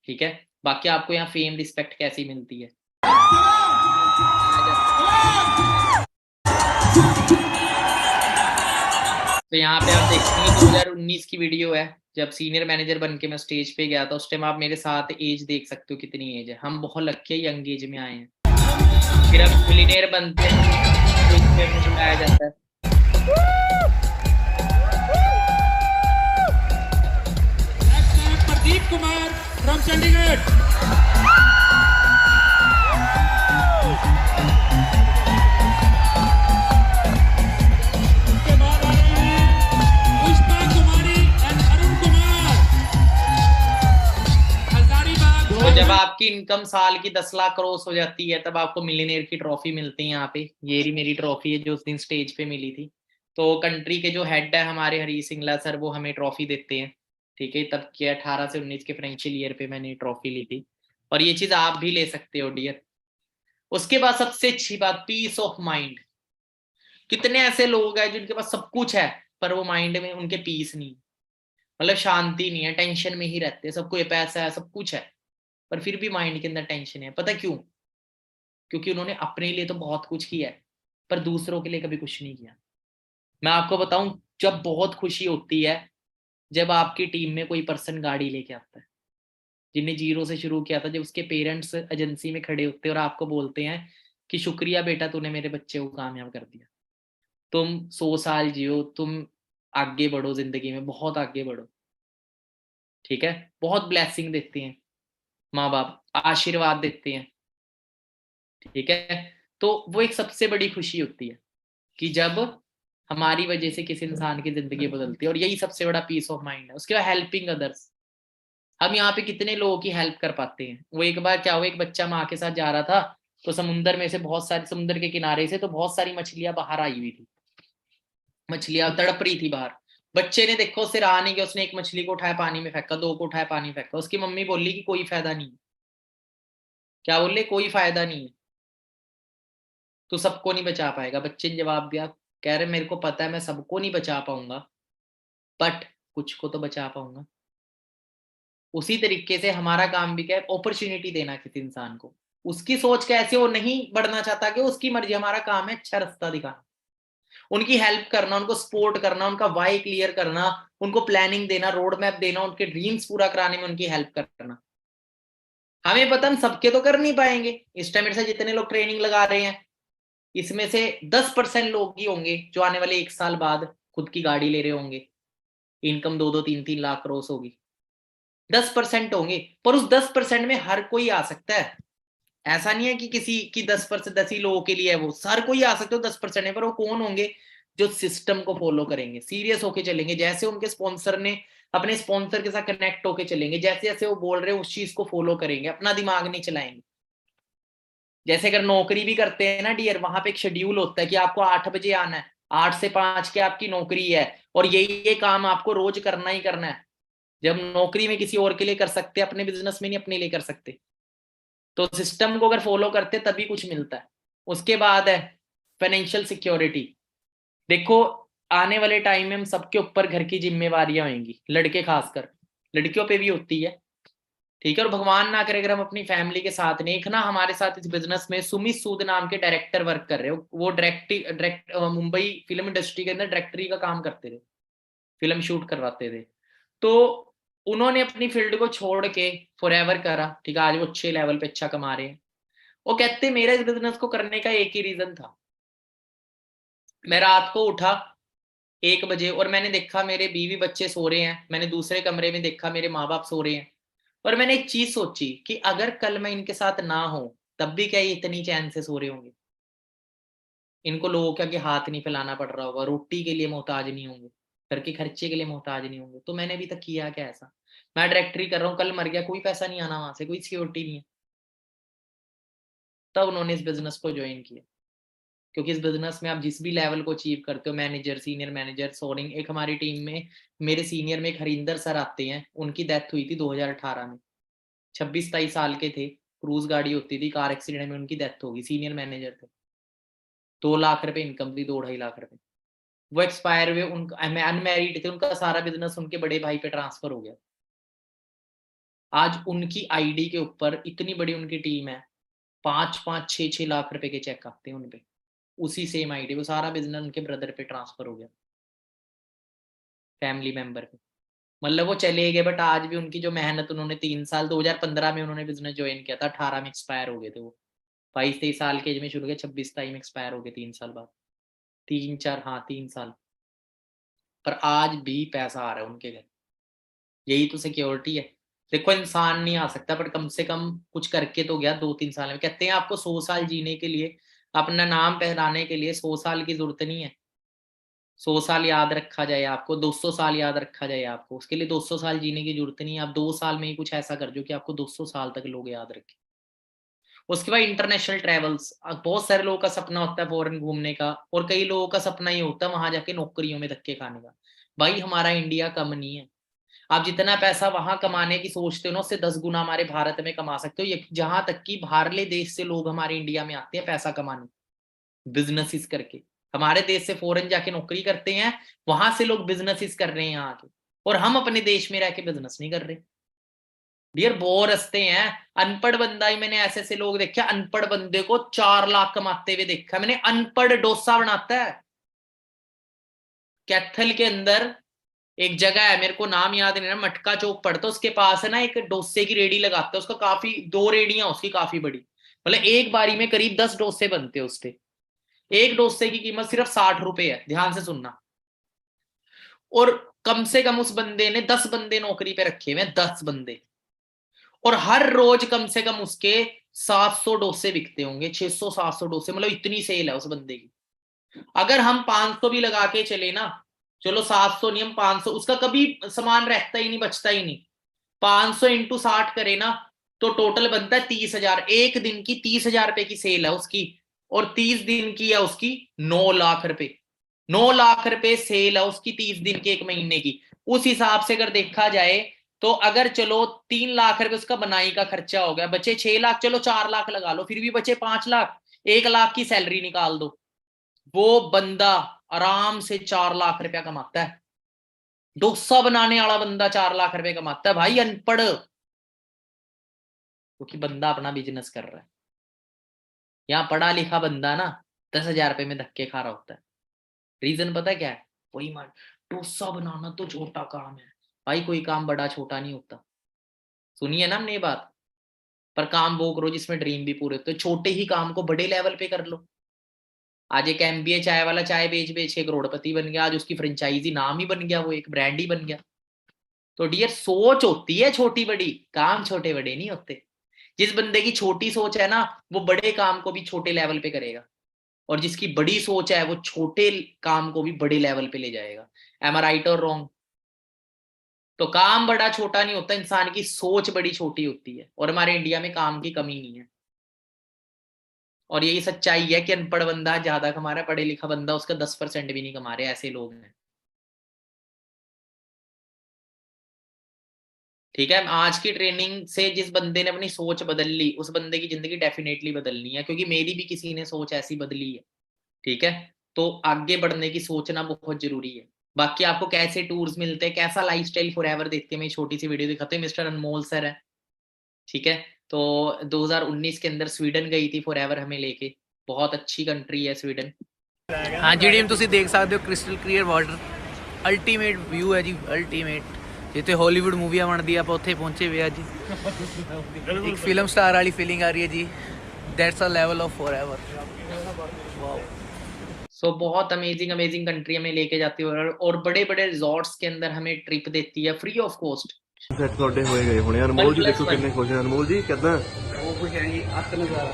ठीक है। बाकी आपको यहाँ फेम रिस्पेक्ट कैसी मिलती है? तो यहाँ पे आप देखेंगे 2019 की वीडियो है, जब सीनियर मैनेजर बन के मैं स्टेज पे गया था। उस टाइम आप मेरे साथ एज देख सकते हो कितनी एज है, हम बहुत लक्की यंग एज में आए हैं। फिर अब मिलीनियर बनते हैं तो इसमें मुझे बुलाया जाता है। प्रदीप कुमार फ्रॉम चंडीगढ़। तो जब आपकी इनकम साल की 10 लाख क्रॉस हो जाती है तब आपको मिलीनियर की ट्रॉफी मिलती है। यहाँ पे ये रही मेरी ट्रॉफी है जो उस दिन स्टेज पे मिली थी। तो कंट्री के जो हेड है हमारे हरीश सिंगला सर, वो हमें ट्रॉफी देते हैं, ठीक है। तब के 18 से 19 के फाइनेंशियल ईयर पे मैंने ट्रॉफी ली थी, और ये चीज आप भी ले सकते हो डियर। उसके बाद सबसे अच्छी बात, पीस ऑफ माइंड। कितने ऐसे लोग हैं जिनके पास सब कुछ है पर वो माइंड में उनके पीस नहीं, मतलब शांति नहीं है, टेंशन में ही रहते हैं। सबको ये पैसा है, सब कुछ है, पर फिर भी माइंड के अंदर टेंशन है। पता क्यों? क्योंकि उन्होंने अपने लिए तो बहुत कुछ किया है पर दूसरों के लिए कभी कुछ नहीं किया। मैं आपको बताऊं, जब बहुत खुशी होती है जब आपकी टीम में कोई पर्सन गाड़ी लेके आता है, जिन्हें जीरो से शुरू किया था, जब उसके पेरेंट्स एजेंसी में खड़े होते हैं और आपको बोलते हैं कि शुक्रिया बेटा, तूने मेरे बच्चे को कामयाब कर दिया, तुम 100 साल जियो, तुम आगे बढ़ो, जिंदगी में बहुत आगे बढ़ो। ठीक है, बहुत ब्लेसिंग देते हैं माँ बाप, आशीर्वाद देते हैं। ठीक है, तो वो एक सबसे बड़ी खुशी होती है कि जब हमारी वजह से किसी इंसान की जिंदगी बदलती है, और यही सबसे बड़ा पीस ऑफ माइंड है। उसके बाद हेल्पिंग अदर्स, हम यहाँ पे कितने लोगों की हेल्प कर पाते हैं। वो एक बार क्या हुआ, एक बच्चा माँ के साथ जा रहा था, तो समुंदर में से बहुत सारी, समुंदर के किनारे से तो बहुत सारी मछलियां बाहर आई हुई थी, मछलियां तड़प रही थी बाहर। बच्चे ने देखो उसे रहा नहीं कि उसने एक मछली को उठाया पानी में फेंका, दो को उठाया पानी में फेंका। उसकी मम्मी बोली कि कोई फायदा नहीं। क्या बोले? कोई फायदा नहीं है, तो सबको नहीं बचा पाएगा। बच्चे ने जवाब दिया, कह रहे मेरे को पता है मैं सबको नहीं बचा पाऊंगा, बट कुछ को तो बचा पाऊंगा। उसी तरीके से हमारा काम भी क्या है, अपॉर्चुनिटी देना किसी इंसान को। उसकी सोच कैसे, वो नहीं बढ़ना चाहता कि उसकी मर्जी, हमारा काम है अच्छा रास्ता दिखाना, उनकी हेल्प करना, उनको सपोर्ट करना, उनका वाई क्लियर करना, उनको प्लानिंग देना, रोड मैप देना, उनके ड्रीम्स पूरा कराने में उनकी हेल्प करना। हमें पता, हम सबके तो कर नहीं पाएंगे। इस टाइम से जितने लोग ट्रेनिंग लगा रहे हैं, इसमें से 10% लोग ही होंगे जो आने वाले 1 साल बाद खुद की गाड़ी ले रहे होंगे, इनकम 2-2 3-3 लाख क्रॉस होगी। 10% होंगे, पर उस 10% में हर कोई आ सकता है। ऐसा नहीं है कि किसी की 10% 10 ही लोगों के लिए है, वो हर कोई आ सकते हो 10% है। पर वो कौन होंगे? जो सिस्टम को फॉलो करेंगे, सीरियस होके चलेंगे, जैसे उनके स्पॉन्सर ने अपने स्पॉन्सर के साथ कनेक्ट होके चलेंगे, जैसे जैसे वो बोल रहे हैं उस चीज को फॉलो करेंगे, अपना दिमाग नहीं चलाएंगे। जैसे अगर नौकरी भी करते हैं ना डियर, वहां पे एक शेड्यूल होता है कि आपको 8 बजे आना है, 8 से 5 की आपकी नौकरी है, और ये काम आपको रोज करना ही करना है। जब नौकरी में किसी और के लिए कर सकते हैं, अपने बिजनेस में नहीं अपने लिए कर सकते। तो सिस्टम को अगर फॉलो करते तभी कुछ मिलता है। उसके बाद है फाइनेंशियल सिक्योरिटी। देखो, आने वाले टाइम में हम सबके ऊपर घर की जिम्मेवारियां होंगी, लड़के खासकर, लड़कियों पे भी होती है। ठीक है, और भगवान ना करे अगर हम अपनी फैमिली के साथ नहीं। एक ना हमारे साथ इस बिजनेस में सुमित सूद नाम के डायरेक्टर वर्क कर रहे हो, वो डायरेक्ट मुंबई फिल्म इंडस्ट्री के अंदर डायरेक्टरी का काम करते थे, फिल्म शूट करवाते थे। तो उन्होंने अपनी फील्ड को छोड़ के फॉरएवर करा। ठीक है, आज वो अच्छे लेवल पे अच्छा कमा रहे हैं। वो कहते मेरा इस बिजनेस को करने का एक ही रीजन था, मैं रात को उठा 1 बजे और मैंने देखा मेरे बीवी बच्चे सो रहे हैं, मैंने दूसरे कमरे में देखा मेरे माँ बाप सो रहे हैं, और मैंने एक चीज सोची कि अगर कल मैं इनके साथ ना हो तब भी क्या ये इतनी चैन से सो रहे होंगे? इनको लोगों के आगे हाथ नहीं फैलाना पड़ रहा होगा, रोटी के लिए मोहताज नहीं होंगे, घर के खर्चे के लिए मोहताज नहीं होंगे। तो मैंने अभी तक किया क्या ऐसा? मैं डायरेक्टरी कर रहा हूँ, कल मर गया कोई पैसा नहीं आना वहां से, कोई सिक्योरिटी नहीं है। तब उन्होंने इस बिजनेस को ज्वाइन किया, क्योंकि इस बिजनेस में आप जिस भी लेवल को अचीव करते हो, मैनेजर, सीनियर मैनेजर, सोरिंग। एक हमारी टीम में मेरे सीनियर में एक हरिंदर सर आते हैं, उनकी डेथ हुई थी 2018 में, 26-27 साल के थे, क्रूज गाड़ी होती थी, कार एक्सीडेंट में उनकी डेथ होगी, सीनियर मैनेजर थे, 2 लाख रुपए इनकम थी, 2-2.5 लाख रुपए। वो एक्सपायर हुए, उनका अनमैरिड थे, उनका सारा बिजनेस उनके बड़े भाई पे ट्रांसफर हो गया। आज उनकी आईडी के ऊपर इतनी बड़ी उनकी टीम है, 5-5, 6-6 लाख रुपए के चेक आते हैं उनपे, उसी सेम आईडी। वो सारा बिजनेस उनके ब्रदर पे ट्रांसफर हो गया, फैमिली मेंबर पे। मतलब वो चले गए, बट आज भी उनकी जो मेहनत, उन्होंने 3 साल, 2015 में उन्होंने बिजनेस ज्वाइन किया था, 18 में एक्सपायर हो गए थे वो। 22-23 साल के एज में शुरू किया, 26-27 में एक्सपायर हो गए, 3 साल बाद, 3-4, हाँ 3 साल। पर आज भी पैसा आ रहा है उनके घर, यही तो सिक्योरिटी है। देखो, इंसान नहीं आ सकता, बट कम से कम कुछ करके तो गया 2-3 साल में। कहते हैं आपको 100 साल जीने के लिए, अपना नाम पहनाने के लिए 100 साल की जरूरत नहीं है। 100 साल याद रखा जाए आपको, 200 साल याद रखा जाए आपको, उसके लिए 200 साल जीने की जरूरत नहीं है। आप 2 साल में ही कुछ ऐसा कर जो कि आपको 200 साल तक लोग याद रखें। उसके बाद इंटरनेशनल ट्रेवल्स, बहुत सारे लोगों का सपना होता है फॉरेन घूमने का, और कई लोगों का सपना ही होता है वहां जाके नौकरियों में धक्के खाने का। भाई हमारा इंडिया कम नहीं है, आप जितना पैसा वहां कमाने की सोचते हो ना, उससे 10 गुना हमारे भारत में कमा सकते हो। ये जहां तक कि बाहरले देश से लोग हमारे इंडिया में आते हैं पैसा कमाने, बिजनेसिस करके। हमारे देश से फॉरेन जाके नौकरी करते हैं, वहां से लोग बिजनेसिस कर रहे हैं यहाँ के, और हम अपने देश में रह के बिजनेस नहीं कर रहे। डियर बहुत रस्ते हैं। अनपढ़ बंदा ही मैंने ऐसे ऐसे लोग देखे, अनपढ़ बंदे को 4 लाख कमाते हुए देखा मैंने। अनपढ़ डोसा बनाता है। कैथल के अंदर एक जगह है, मेरे को नाम याद नहीं है, मटका चौक पड़ता, उसके पास है ना एक डोसे की रेडी लगाता है। उसका काफी 2 रेडियां उसकी काफी बड़ी, मतलब एक बारी में करीब 10 डोसे बनते हैं उसके। एक डोसे की कीमत सिर्फ 60 रुपए है, ध्यान से सुनना। और कम से कम उस बंदे ने 10 बंदे नौकरी पे रखे हुए, 10 बंदे, और हर रोज कम से कम उसके 700 डोसे बिकते होंगे, 600-700 डोसे, मतलब इतनी सेल है उस बंदे की। अगर हम 500 भी लगा के चले ना, चलो 700 नहीं, हम 500, उसका कभी सामान रहता ही नहीं, बचता ही नहीं। 500 इंटू 60 करे ना तो टोटल बनता है 30,000। एक दिन की 30,000 रुपए की सेल है उसकी, और 30 दिन की है उसकी 9 लाख रुपए। 9 लाख रुपए सेल है उसकी 30 दिन के, एक महीने की। उस हिसाब से अगर देखा जाए तो अगर चलो 3 लाख रुपए उसका बनाई का खर्चा हो गया, बचे 6 लाख, चलो 4 लाख लगा लो, फिर भी बचे 5 लाख। 1 लाख की सैलरी निकाल दो, वो बंदा आराम से 4 लाख रुपया कमाता है। डोसा बनाने वाला बंदा 4 लाख रुपए कमाता है भाई, अनपढ़, क्योंकि बंदा अपना बिजनेस कर रहा है। यहाँ पढ़ा लिखा बंदा ना 10,000 रुपए में धक्के खा रहा होता है। रीजन पता है क्या है? वही मान, डोसा बनाना तो छोटा काम है भाई, कोई काम बड़ा छोटा नहीं होता। सुनिए ना हमने ये बात, पर काम वो करो जिसमें ड्रीम भी पूरे होते, तो छोटे ही काम को बड़े लेवल पे कर लो। आज एक MBA चाय वाला चाय बेच बेच के करोड़पति बन गया, आज उसकी फ्रेंचाइजी नाम ही बन गया, वो एक ब्रांड ही बन गया। तो डियर सोच होती है छोटी बड़ी, काम छोटे बड़े नहीं होते। जिस बंदे की छोटी सोच है ना, वो बड़े काम को भी छोटे लेवल पे करेगा, और जिसकी बड़ी सोच है वो छोटे काम को भी बड़े लेवल पे ले जाएगा। एम आई राइट और रॉन्ग? तो काम बड़ा छोटा नहीं होता, इंसान की सोच बड़ी छोटी होती है, और हमारे इंडिया में काम की कमी नहीं है। और यही सच्चाई है कि अनपढ़ बंदा ज्यादा कमा रहा है, पढ़े लिखा बंदा उसका 10% भी नहीं कमा रहे, ऐसे लोग हैं। ठीक है, आज की ट्रेनिंग से जिस बंदे ने अपनी सोच बदल ली, उस बंदे की जिंदगी डेफिनेटली बदलनी है, क्योंकि मेरी भी किसी ने सोच ऐसी बदली है। ठीक है, तो आगे बढ़ने की सोचना बहुत जरूरी है। बाकी आपको कैसे टूर्स मिलते हैं, कैसा लाइफस्टाइल फॉरएवर देखते हैं, मैं छोटी सी वीडियो दिखाते हैं। मिस्टर अनमोल सर है, ठीक है, तो 2019 के अंदर स्वीडन गई थी फॉरएवर हमें लेके। बहुत अच्छी कंट्री है स्वीडन। हाँ जी टीम, ਤੁਸੀਂ ਦੇਖ ਸਕਦੇ ਹੋ crystal clear water, ultimate view ਹੈ ਜੀ, ਅਲਟੀਮੇਟ। ਜਿੱਥੇ ਹਾਲੀਵੁੱਡ ਮੂਵੀਆਂ ਬਣਦੀ ਆ ਆਪਾਂ ਉੱਥੇ ਪਹੁੰਚੇ ਹੋਏ ਆ ਜੀ। ਇੱਕ ਫਿਲਮ ਸਟਾਰ ਵਾਲੀ ਫੀਲਿੰਗ ਆ ਰਹੀ ਹੈ ਜੀ। That's a level of forever. Wow. So बहुत अमेजिंग अमेजिंग कंट्री हमें लेके जाती है, और बड़े बड़े रिजॉर्ट्स के अंदर हमें ट्रिप देती है फ्री ऑफ कॉस्ट। ਸੈਟ ਤੁਹਾਡੇ ਹੋਏ ਗਏ ਹੋਣੇ। ਅਨਮੋਲ ਜੀ ਦੇਖੋ ਕਿੰਨੇ ਖੁਸ਼ ਨੇ। ਅਨਮੋਲ ਜੀ ਕਿੱਦਾਂ? ਉਹ ਕੁਝ ਹੈ ਜੀ, ਅੱਤ ਨਜ਼ਾਰਾ।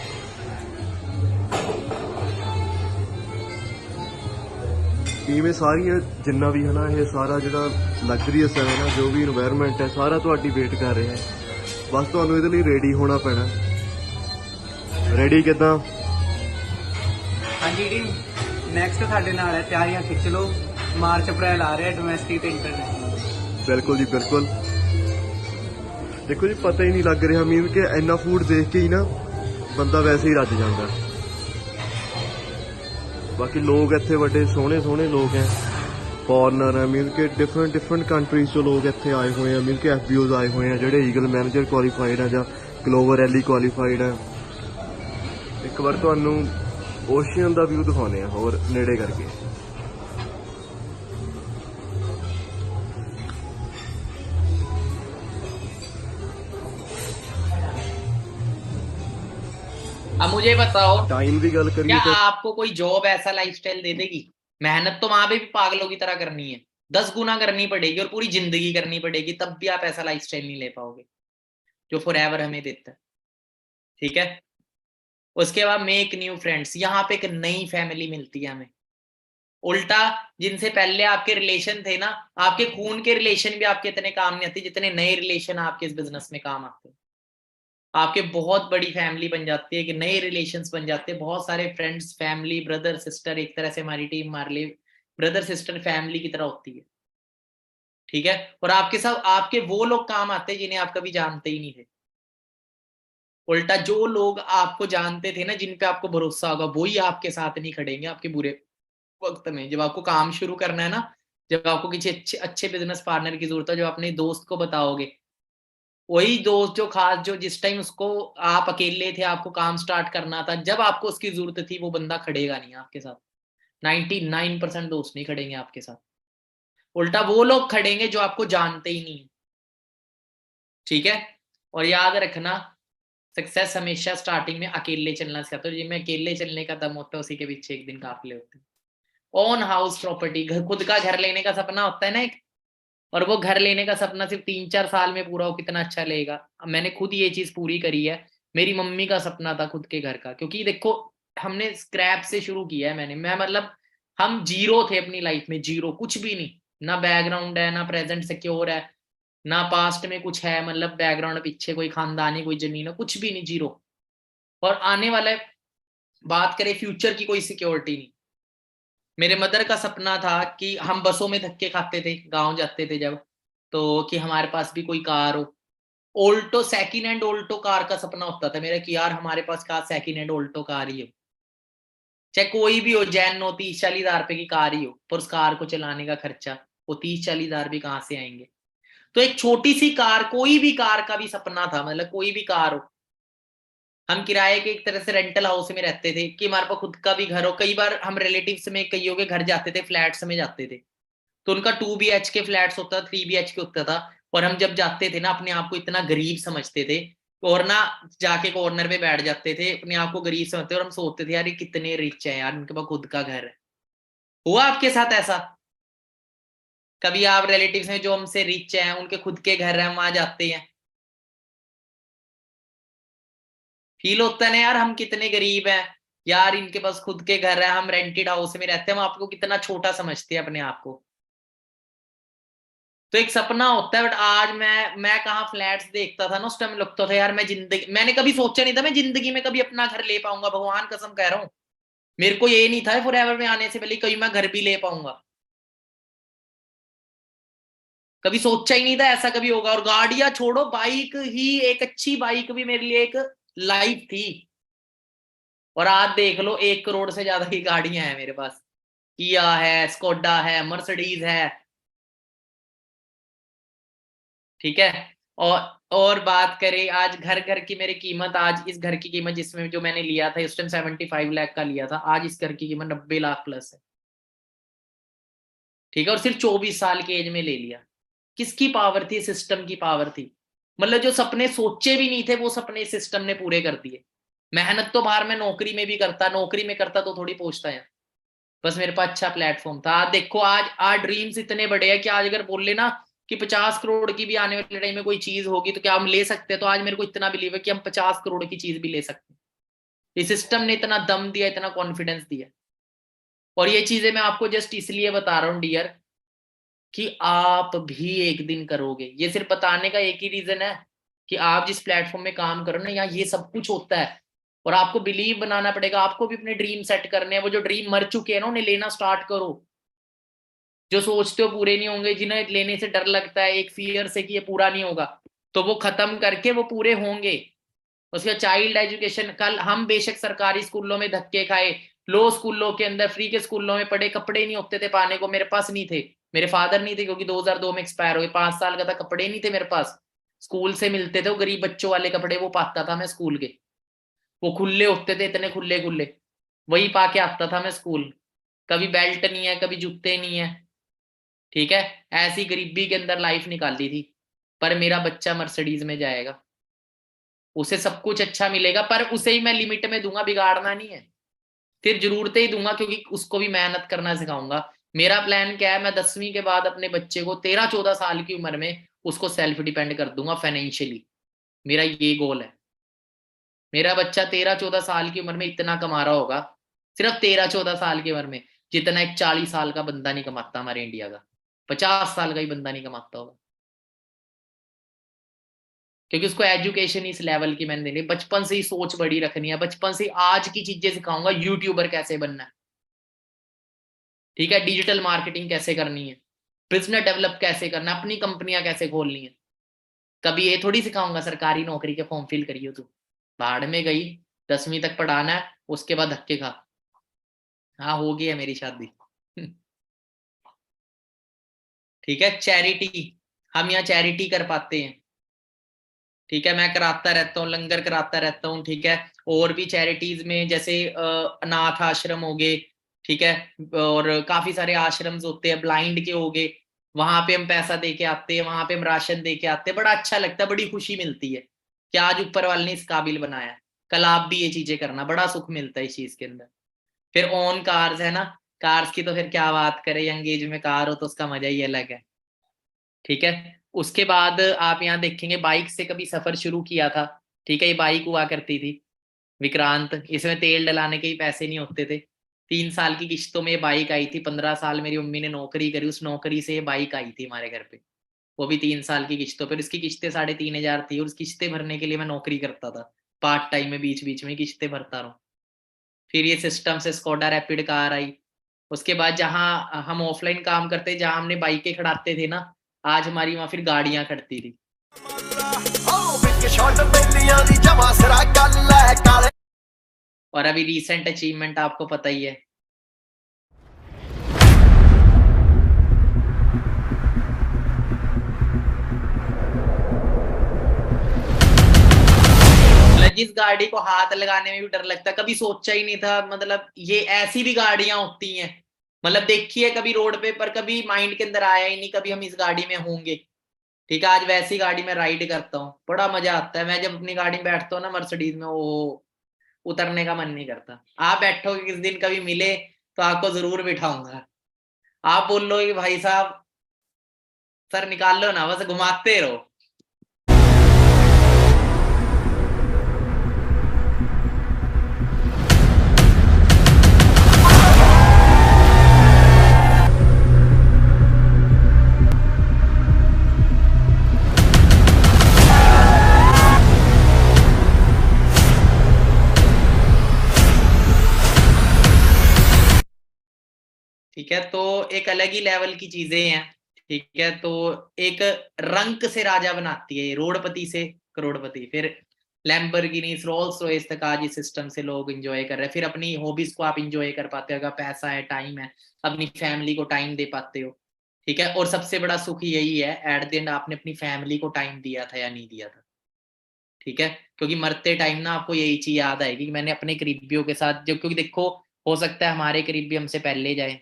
ਟੀਮ ਇਹ ਸਾਰੀਆਂ ਜਿੰਨਾ ਵੀ ਹੈ ਨਾ, ਇਹ ਸਾਰਾ ਜਿਹੜਾ ਲਗਜ਼ਰੀਅਸ ਹੈ ਨਾ, ਜੋ ਵੀ ਇਨਵਾਇਰਨਮੈਂਟ ਹੈ, ਸਾਰਾ ਤੁਹਾਡੀ ਵੇਟ ਕਰ ਰਿਹਾ ਹੈ। ਬਸ ਤੁਹਾਨੂੰ ਇਹਦੇ ਲਈ ਰੈਡੀ ਹੋਣਾ ਪੈਣਾ। ਰੈਡੀ ਕਿੱਦਾਂ? ਹਾਂਜੀ ਟੀਮ, ਨੈਕਸਟ ਸਾਡੇ ਨਾਲ ਹੈ, ਤਿਆਰੀਆਂ ਖਿੱਚ ਲਓ। ਮਾਰਚ ਅਪ੍ਰੈਲ ਆ ਰਿਹਾ, ਡੋਮੈਸਟਿਕ ਤੇ ਇੰਟਰਨੈਸ਼ਨਲ। ਬਿਲਕੁਲ ਜੀ ਬਿਲਕੁਲ। ਦੇਖੋ ਜੀ ਪਤਾ ਹੀ ਨਹੀਂ ਲੱਗ ਰਿਹਾ, ਮੀਨ ਕਿ ਇੰਨਾ ਫੂਡ ਦੇਖ ਕੇ ਹੀ ਨਾ ਬੰਦਾ ਵੈਸੇ ਹੀ ਰੱਜ ਜਾਂਦਾ। ਬਾਕੀ ਲੋਕ ਇੱਥੇ ਵੱਡੇ ਸੋਹਣੇ ਸੋਹਣੇ ਲੋਕ ਹੈ, ਫੋਰਨਰ ਹੈ, ਮੀਨ ਕਿ ਡਿਫਰੈਂਟ ਕੰਟਰੀਜ਼ ਤੋਂ ਲੋਕ ਇੱਥੇ ਆਏ ਹੋਏ ਆ, ਮੀਨ ਕਿ FBOs ਆਏ ਹੋਏ ਆ, ਜਿਹੜੇ ਈਗਲ ਮੈਨੇਜਰ ਕੁਆਲੀਫਾਈਡ ਆ ਜਾਂ ਗਲੋਬਲ ਰੈਲੀ ਕੁਆਲੀਫਾਈਡ ਆ। ਇੱਕ ਵਾਰ ਤੁਹਾਨੂੰ ਓਸ਼ੀਅਨ ਦਾ ਵਿਊ ਦਿਖਾਉਂਦੇ ਆ ਹੋਰ ਨੇੜੇ ਕਰਕੇ। अब मुझे बताओ, टाइम की गल करिए क्या तो आपको कोई जॉब ऐसा लाइफस्टाइल दे देगी? मेहनत तो वहां पे भी पागलों की तरह करनी है, 10 गुना करनी पड़ेगी, और पूरी जिंदगी करनी पड़ेगी, तब भी आप ऐसा लाइफस्टाइल नहीं ले पाओगे जो फॉरएवर हमें देता है। ठीक है, उसके बाद मेक न्यू फ्रेंड्स, यहाँ पे एक नई फैमिली मिलती है हमें। उल्टा जिनसे पहले आपके रिलेशन थे ना, आपके खून के रिलेशन भी आपके इतने काम नहीं आते जितने नए रिलेशन आपके इस बिजनेस में काम आते हैं। आपके बहुत बड़ी फैमिली बन जाती है, कि नए रिलेशंस बन जाते हैं, बहुत सारे फ्रेंड्स, फैमिली, ब्रदर सिस्टर, एक तरह से हमारी टीम हमारे लिए ब्रदर सिस्टर फैमिली की तरह होती है। ठीक है, और आपके साथ आपके वो लोग काम आते हैं जिन्हें आप कभी जानते ही नहीं थे। उल्टा जो लोग आपको जानते थे ना, जिन पे आपको भरोसा होगा, वही आपके साथ नहीं खड़ेंगे आपके बुरे वक्त में। जब आपको काम शुरू करना है ना, जब आपको किसी अच्छे अच्छे बिजनेस पार्टनर की जरूरत है, जो अपने दोस्त को बताओगे वही दोस्त जो खास, जो जिस टाइम उसको आप अकेले थे, आपको काम स्टार्ट करना था, जब आपको उसकी जरूरत थी, वो बंदा खड़ेगा नहीं आपके साथ। 99% दोस्त नहीं खड़ेंगे आपके साथ। उल्टा वो लोग खड़ेंगे जो आपको जानते ही नहीं। ठीक है। और याद रखना, सक्सेस हमेशा स्टार्टिंग में अकेले चलना सिखाता है। जिसमें अकेले चलने का दम होता है, उसी के पीछे एक दिन काफिले होते हैं। ओन हाउस प्रॉपर्टी, घर, खुद का घर लेने का सपना होता है ना एक, और वो घर लेने का सपना सिर्फ 3-4 साल में पूरा हो, कितना अच्छा लगेगा। अब मैंने खुद ये चीज पूरी करी है। मेरी मम्मी का सपना था खुद के घर का, क्योंकि देखो हमने स्क्रैप से शुरू किया है। मैं मतलब हम जीरो थे अपनी लाइफ में, जीरो, कुछ भी नहीं। ना बैकग्राउंड है, ना प्रेजेंट सिक्योर है, ना पास्ट में कुछ है, मतलब बैकग्राउंड पीछे कोई खानदानी कोई जमीन है, कुछ भी नहीं, जीरो। और आने वाले, बात करें फ्यूचर की, कोई सिक्योरिटी नहीं। मेरे मदर का सपना था कि हम बसों में धक्के खाते थे गांव जाते थे जब, तो कि हमारे पास भी कोई कार हो। Alto, second hand Alto car का सपना होता था मेरा कि यार हमारे पास car, second hand Alto car ही हो, चाहे कोई भी हो, जैन हो, 30-40 हजार रुपए की कार ही हो, पर उस कार को चलाने का खर्चा, वो 30-40 हजार भी कहाँ से आएंगे। तो एक छोटी सी कार, कोई भी कार का भी सपना था, मतलब कोई भी कार हो। हम किराए के एक तरह से रेंटल हाउस में रहते थे कि हमारे पास खुद का भी घर हो। कई बार हम रिलेटिव्स में कईयों के घर जाते थे, फ्लैट्स में जाते थे, तो उनका 2 BHK फ्लैट्स होता था, 3 BHK होता था। और हम जब जाते थे ना, अपने आप को इतना गरीब समझते थे, और ना जाके कॉर्नर पे बैठ जाते थे, अपने आप को गरीब समझते, और हम सोचते थे यार ये कितने रिच है यार, उनके पास खुद का घर है। हुआ आपके साथ ऐसा कभी? आप रिलेटिव्स में जो हमसे रिच हैं, उनके खुद के घर है, हम वहां जाते हैं, फील होता है ना यार हम कितने गरीब हैं यार, इनके पास खुद के घर है, हम रेंटेड हाउस में रहते हैं, हम आपको कितना छोटा समझते हैं अपने आप को। तो एक सपना होता है। बट आज मैं कहाँ फ्लैट्स देखता था ना, उस टाइम लगता था यार मैं जिंदगी, मैंने कभी सोचा नहीं था मैं जिंदगी में कभी अपना घर ले पाऊंगा, भगवान कसम कह रहा हूँ। मेरे को ये नहीं था फॉरएवर में आने से पहले कभी मैं घर भी ले पाऊंगा, कभी सोचा ही नहीं था ऐसा कभी होगा। और गाड़ियां छोड़ो, बाइक ही, एक अच्छी बाइक भी मेरे लिए एक लाइफ थी। और आज देख लो, 1 करोड़ से ज्यादा की गाड़ियां हैं मेरे पास, किया है, स्कोडा है, मर्सिडीज है। ठीक है। और और बात करें आज घर घर की मेरी कीमत, आज इस घर की कीमत जिसमें जो मैंने लिया था उस टाइम 75 लाख का लिया था, आज इस घर की कीमत 90 लाख प्लस है। ठीक है। और सिर्फ 24 साल की एज में ले लिया। किसकी पावर थी? सिस्टम की पावर थी। मतलब जो सपने सोचे भी नहीं थे, वो सपने सिस्टम ने पूरे कर दिए। मेहनत तो बाहर में नौकरी में भी करता, नौकरी में करता तो थोड़ी पहुंचता है। बस मेरे पास अच्छा प्लेटफॉर्म था। आज देखो, आज आज ड्रीम्स इतने बड़े हैं कि आज अगर बोल लेना कि 50 करोड़ की भी आने वाले टाइम में कोई चीज होगी तो क्या हम ले सकते हैं? तो आज मेरे को इतना बिलीव है कि हम 50 करोड़ की चीज भी ले सकते हैं। इस सिस्टम ने इतना दम दिया, इतना कॉन्फिडेंस दिया। और ये चीजें मैं आपको जस्ट इसलिए बता रहा हूँ डियर, कि आप भी एक दिन करोगे। ये सिर्फ बताने का एक ही रीजन है कि आप जिस प्लेटफॉर्म में काम करो ना, यहाँ ये सब कुछ होता है। और आपको बिलीव बनाना पड़ेगा, आपको भी अपने ड्रीम सेट करने हैं। वो जो ड्रीम मर चुके हैं ना, उन्हें लेना स्टार्ट करो। जो सोचते हो पूरे नहीं होंगे, जिन्हें लेने से डर लगता है एक फियर से कि ये पूरा नहीं होगा, तो वो खत्म करके वो पूरे होंगे। उसका चाइल्ड एजुकेशन, कल हम बेशक सरकारी स्कूलों में धक्के खाए, लो स्कूलों के अंदर, फ्री के स्कूलों में पढ़े, कपड़े नहीं होते थे पाने को, मेरे पास नहीं थे, मेरे फादर नहीं थे क्योंकि 2002 में एक्सपायर हो गए, 5 साल का था, कपड़े नहीं थे मेरे पास। स्कूल से मिलते थे वो गरीब बच्चों वाले कपड़े, वो पाता था मैं स्कूल के। वो खुले होते थे, इतने खुले खुले, वही पा के आता था मैं स्कूल। कभी बेल्ट नहीं है, कभी जूते नहीं है। ठीक है। ऐसी गरीबी के अंदर लाइफ निकाली थी। पर मेरा बच्चा मर्सिडीज में जाएगा, उसे सब कुछ अच्छा मिलेगा, पर उसे ही मैं लिमिट में दूंगा, बिगाड़ना नहीं है। फिर जरूरतें ही दूंगा, क्योंकि उसको भी मेहनत करना सिखाऊंगा। मेरा प्लान क्या है, मैं 10वीं के बाद अपने बच्चे को 13-14 साल की उम्र में उसको सेल्फ डिपेंड कर दूंगा फाइनेंशियली। मेरा ये गोल है। मेरा बच्चा 13-14 साल की उम्र में इतना कमा रहा होगा, सिर्फ 13-14 साल की उम्र में, जितना एक 40 साल का बंदा नहीं कमाता हमारे इंडिया का, 50 साल का ही बंदा नहीं कमाता होगा। क्योंकि उसको एजुकेशन इस लेवल की मैंने देनी है, बचपन से ही सोच बड़ी रखनी है, बचपन से आज की चीजें सिखाऊंगा। यूट्यूबर कैसे बनना है, ठीक है, डिजिटल मार्केटिंग कैसे करनी है, बिजनेस डेवलप कैसे करना है, अपनी कंपनियां कैसे खोलनी है। कभी ये थोड़ी सिखाऊंगा सरकारी नौकरी के फॉर्म फिल करियो तू, भाड़ में गई। 10वीं तक पढ़ाना है, उसके बाद धक्के खा। हाँ, हो गई है मेरी शादी। ठीक है। चैरिटी, हम यहाँ चैरिटी कर पाते हैं। ठीक है, मैं कराता रहता हूँ, लंगर कराता रहता हूँ, ठीक है। और भी चैरिटीज में जैसे अनाथ आश्रम हो गए, ठीक है, और काफी सारे आश्रम्स होते हैं, ब्लाइंड के हो गए, वहां पे हम पैसा दे के आते हैं, वहां पे हम राशन दे के आते हैं, बड़ा अच्छा लगता है, बड़ी खुशी मिलती है कि आज ऊपर वाले ने इस काबिल बनाया, कल आप भी ये चीजें करना, बड़ा सुख मिलता है इस चीज के अंदर। फिर ऑन कार्स है ना, कार्स की तो फिर क्या बात करें, यंग एज में कार हो तो उसका मजा ही अलग है, ठीक है। उसके बाद आप यहाँ देखेंगे बाइक से कभी सफर शुरू किया था, ठीक है, ये बाइक हुआ करती थी विक्रांत, इसमें तेल डलाने के ही पैसे नहीं होते थे, 3 साल की किश्तों में ये बाइक आई थी, 15 साल मेरी मम्मी ने नौकरी करी, उस नौकरी से ये बाइक आई थी हमारे घर पे, वो भी 3 साल की किश्तों पर, इसकी किश्तें 3,500 थी, और उस किश्तें भरने के लिए मैं नौकरी करता था पार्ट टाइम में, बीच बीच में किश्तें भरता रहूं। फिर ये सिस्टम से स्कोडा रैपिड कार आई, उसके बाद जहां हम ऑफलाइन काम करते, जहां हमने बाइकें खड़ाते थे ना, आज हमारी वहां फिर गाड़ियां खड़ती थी। और अभी रीसेंट अचीवमेंट आपको पता ही है, मतलब जिस गाड़ी को हाथ लगाने में भी डर लगता है, कभी सोचा ही नहीं था, मतलब ये ऐसी भी गाड़ियां होती हैं, मतलब देखी है कभी रोड पे, पर कभी माइंड के अंदर आया ही नहीं कभी हम इस गाड़ी में होंगे, ठीक है। आज वैसी गाड़ी में राइड करता हूँ, बड़ा मजा आता है, मैं जब अपनी गाड़ी में बैठता हूँ ना मर्सिडीज में, वो उतरने का मन नहीं करता। आप बैठोगे किस दिन कभी मिले तो आपको जरूर बिठाऊंगा, आप बोल लो कि भाई साहब सर निकाल लो ना, बस घुमाते रहो। ठीक है, तो एक अलग ही लेवल की चीजें हैं, ठीक है। तो एक रंक से राजा बनाती है, रोडपति से करोड़पति, फिर लैम्बोर्गिनी रोल्स रॉयस तक आज इस सिस्टम से लोग एंजॉय कर रहे हैं। फिर अपनी हॉबीज को आप एंजॉय कर पाते हो, अगर पैसा है, टाइम है, अपनी फैमिली को टाइम दे पाते हो, ठीक है। और सबसे बड़ा सुख यही है एट द एंड, आपने अपनी फैमिली को टाइम दिया था या नहीं दिया था, ठीक है। क्योंकि मरते टाइम ना आपको यही चीज याद आएगी कि मैंने अपने करीबियों के साथ जो, क्योंकि देखो हो सकता है हमारे करीबी हमसे पहले जाए,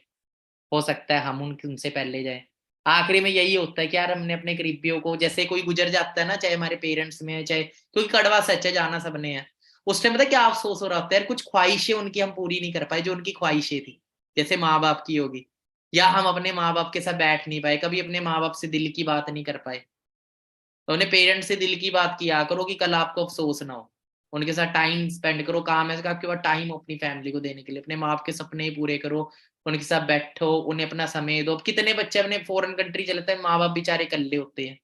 हो सकता है हम उनसे पहले जाए, आखिरी में यही होता है कि यार हमने अपने करीबियों को, जैसे कोई गुजर जाता है ना, चाहे हमारे पेरेंट्स में, चाहे, क्योंकि कड़वा सच है, जाना सबने है, उस टाइम पता है क्या अफसोस हो रहा होता है यार, कुछ ख्वाहिशें उनकी हम पूरी नहीं कर पाए जो उनकी ख्वाहिशें थी, जैसे माँ बाप की होगी, या हम अपने माँ बाप के साथ बैठ नहीं पाए, कभी अपने माँ बाप से दिल की बात नहीं कर पाए, तो अपने पेरेंट्स से दिल की बात किया करो कि कल आपको अफसोस ना हो, उनके साथ टाइम स्पेंड करो, काम है आपके पास टाइम हो अपनी फैमिली को देने के लिए, अपने माँ बाप के सपने पूरे करो, उनके साथ बैठो, उन्हें अपना समय दो। कितने बच्चे अपने फॉरेन कंट्री चलते हैं, माँ बाप बेचारे इकल्ले होते हैं,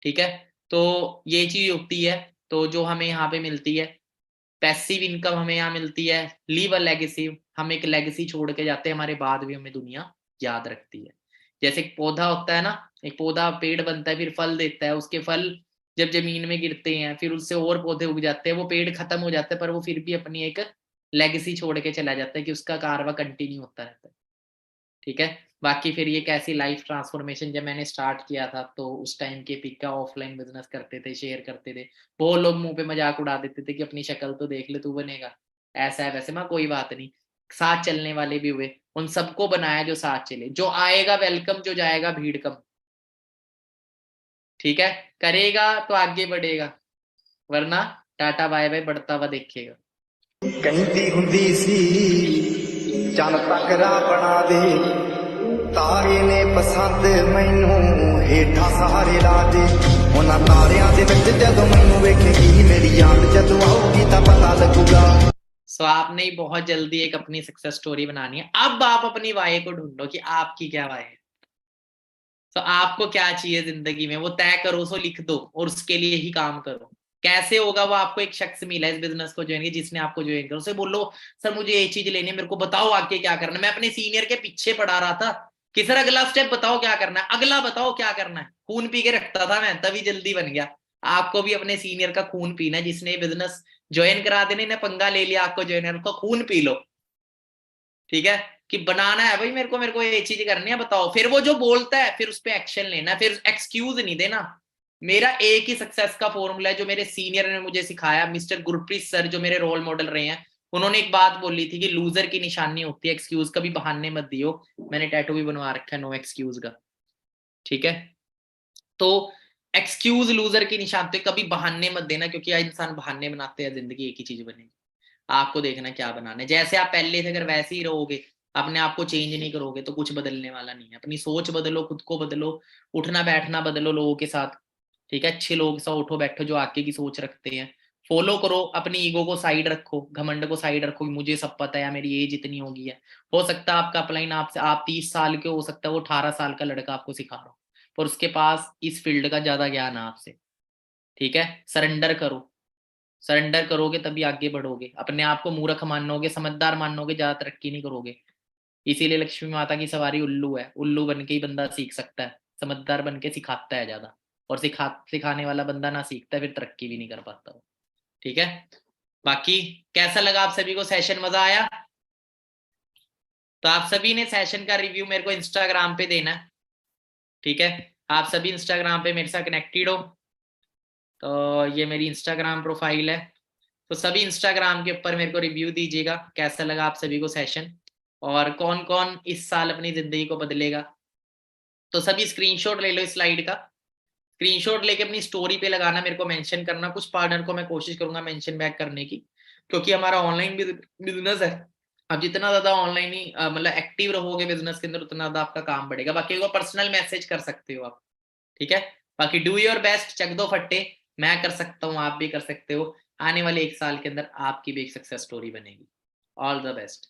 ठीक है। तो ये चीज होती है, तो जो हमें यहाँ पे मिलती है पैसिव इनकम, हमें यहाँ मिलती है, लीव अ लेगेसी, हम एक लेगेसी छोड़ के जाते हैं, हमारे बाद भी हमें दुनिया याद रखती है। जैसे एक पौधा होता है ना, एक पौधा पेड़ बनता है, फिर फल देता है, उसके फल जब जमीन में गिरते हैं, फिर उससे और पौधे उग जाते हैं, वो पेड़ खत्म हो जाता है, पर वो फिर भी अपनी एक लेगेसी छोड़ के चला जाता है कि उसका कारवा कंटिन्यू होता रहता है, ठीक है। बाकी फिर ये कैसी लाइफ ट्रांसफॉर्मेशन, जब मैंने स्टार्ट किया था तो उस टाइम के पिक का ऑफलाइन बिजनेस करते थे, शेयर करते थे, वो लोग मुंह पे मजाक उड़ा देते थे कि अपनी शक्ल तो देख ले, तू बनेगा, ऐसा है वैसे, मैं कोई बात नहीं, साथ चलने वाले भी हुए, उन सबको बनाया जो साथ चले, जो आएगा वेलकम, जो जाएगा भीड़ कम, ठीक है। करेगा तो आगे बढ़ेगा, वरना टाटा बाय बाय बढ़ता हुआ देखेगा। ਕਹਿੰਦੀ ਹੁੰਦੀ ਸੀ ਚੰਨ ਤੱਕ ਰਾਹ ਬਣਾ ਦੇ ਤਾਰੇ ਨੇ ਪਸੰਦ ਮੈਨੂੰ ਹੇਠਾਂ ਸਹਾਰੇ ਲਾ ਦੇ ਉਹਨਾਂ ਤਾਰਿਆਂ ਦੇ ਵਿੱਚ ਜਦੋਂ ਮੈਨੂੰ ਵੇਖੇਗੀ ਮੇਰੀ ਯਾਦ ਜਦੋਂ ਆਊਗੀ ਤਾਂ ਪਤਾ ਲੱਗੂਗਾ। सो आपने ही बहुत जल्दी एक अपनी सक्सेस स्टोरी बनानी है, अब आप अपनी वाई को ढूंढो कि आपकी क्या वाई है, तो आपको क्या चाहिए जिंदगी में, वो तय करो, सो लिख दो और उसके लिए ही काम करो। कैसे होगा वो, आपको एक शख्स मिला इस बिजनेस को ज्वाइन किया, जिसने आपको ज्वाइन किया, उसे बोलो सर मुझे ये चीज लेनी है, मेरे को बताओ आगे क्या करना है। मैं अपने सीनियर के पीछे पढ़ा रहा था कि सर अगला स्टेप बताओ क्या करना है, अगला बताओ क्या करना है, खून पी के रखता था मैं, तभी जल्दी बन गया। आपको भी अपने सीनियर का खून पीना है, जिसने बिजनेस ज्वाइन करा देने ने पंगा ले लिया आपको ज्वाइन, उनका खून पी लो, ठीक है, कि बनाना है भाई, मेरे को ये चीज करनी है, बताओ। फिर वो जो बोलता है फिर उस पर एक्शन लेना, फिर एक्सक्यूज नहीं देना मेरा एक ही सक्सेस का फॉर्मूला है जो मेरे सीनियर ने मुझे सिखाया, मिस्टर गुरप्रीत सर जो मेरे रोल मॉडल रहे हैं। उन्होंने एक बात बोली थी कि लूजर की निशानी होती है एक्सक्यूज, कभी बहाने मत दियो। मैंने टैटू भी बनवा रखा है नो एक्सक्यूज का, ठीक है। तो एक्सक्यूज लूजर की निशानी, तो कभी बहाने मत देना, क्योंकि इंसान बहाने बनाते हैं, जिंदगी एक ही चीज बनेगी। आपको देखना क्या बनाना है। जैसे आप पहले थे अगर वैसे ही रहोगे, अपने आप को चेंज नहीं करोगे तो कुछ बदलने वाला नहीं है। अपनी सोच बदलो, खुद को बदलो, उठना बैठना बदलो लोगों के साथ, ठीक है। अच्छे लोग साथ उठो बैठो जो आगे की सोच रखते हैं, फॉलो करो। अपनी ईगो को साइड रखो, घमंड को साइड रखो कि मुझे सब पता है, मेरी एज इतनी होगी है। हो सकता है आपका अपलाइन आपसे, आप 30 साल के हो सकता है वो 18 साल का लड़का आपको सिखा रहा हो, पर उसके पास इस फील्ड का ज्यादा ज्ञान है आपसे, ठीक है। सरेंडर करो, सरेंडर करोगे तभी आगे बढ़ोगे। अपने आप को मूर्ख मानोगे, समझदार मानोगे, ज्यादा तरक्की नहीं करोगे। इसीलिए लक्ष्मी माता की सवारी उल्लू है, उल्लू बन के ही बंदा सीख सकता है, समझदार बन के सिखाता है ज्यादा, और सिखाने वाला बंदा ना सीखता है फिर तरक्की भी नहीं कर पाता वो, ठीक है। बाकी कैसा लगा आप सभी को सेशन, मजा आया? तो आप सभी ने सेशन का रिव्यू मेरे को इंस्टाग्राम पे देना है, ठीक है। आप सभी इंस्टाग्राम पे मेरे साथ कनेक्टेड हो, तो ये मेरी इंस्टाग्राम प्रोफाइल है। तो सभी इंस्टाग्राम के ऊपर मेरे को रिव्यू दीजिएगा कैसा लगा आप सभी को सेशन, और कौन कौन इस साल अपनी जिंदगी को बदलेगा। तो सभी स्क्रीनशॉट ले लो इस स्लाइड का, स्क्रीनशॉट लेके अपनी स्टोरी पे लगाना, मेरे को मेंशन करना। कुछ पार्टनर को मैं कोशिश करूंगा मेंशन बैक करने की, क्योंकि हमारा ऑनलाइन बिजनेस है। अब जितना ज्यादा ऑनलाइन ही मतलब एक्टिव रहोगे बिजनेस के अंदर, उतना ज्यादा आपका काम बढ़ेगा। बाकी वो पर्सनल मैसेज कर सकते हो आप, ठीक है। बाकी डू योर बेस्ट, चक दो फट्टे, मैं कर सकता हूँ आप भी कर सकते हो। आने वाले 1 साल के अंदर आपकी भी एक सक्सेस स्टोरी बनेगी। All the best.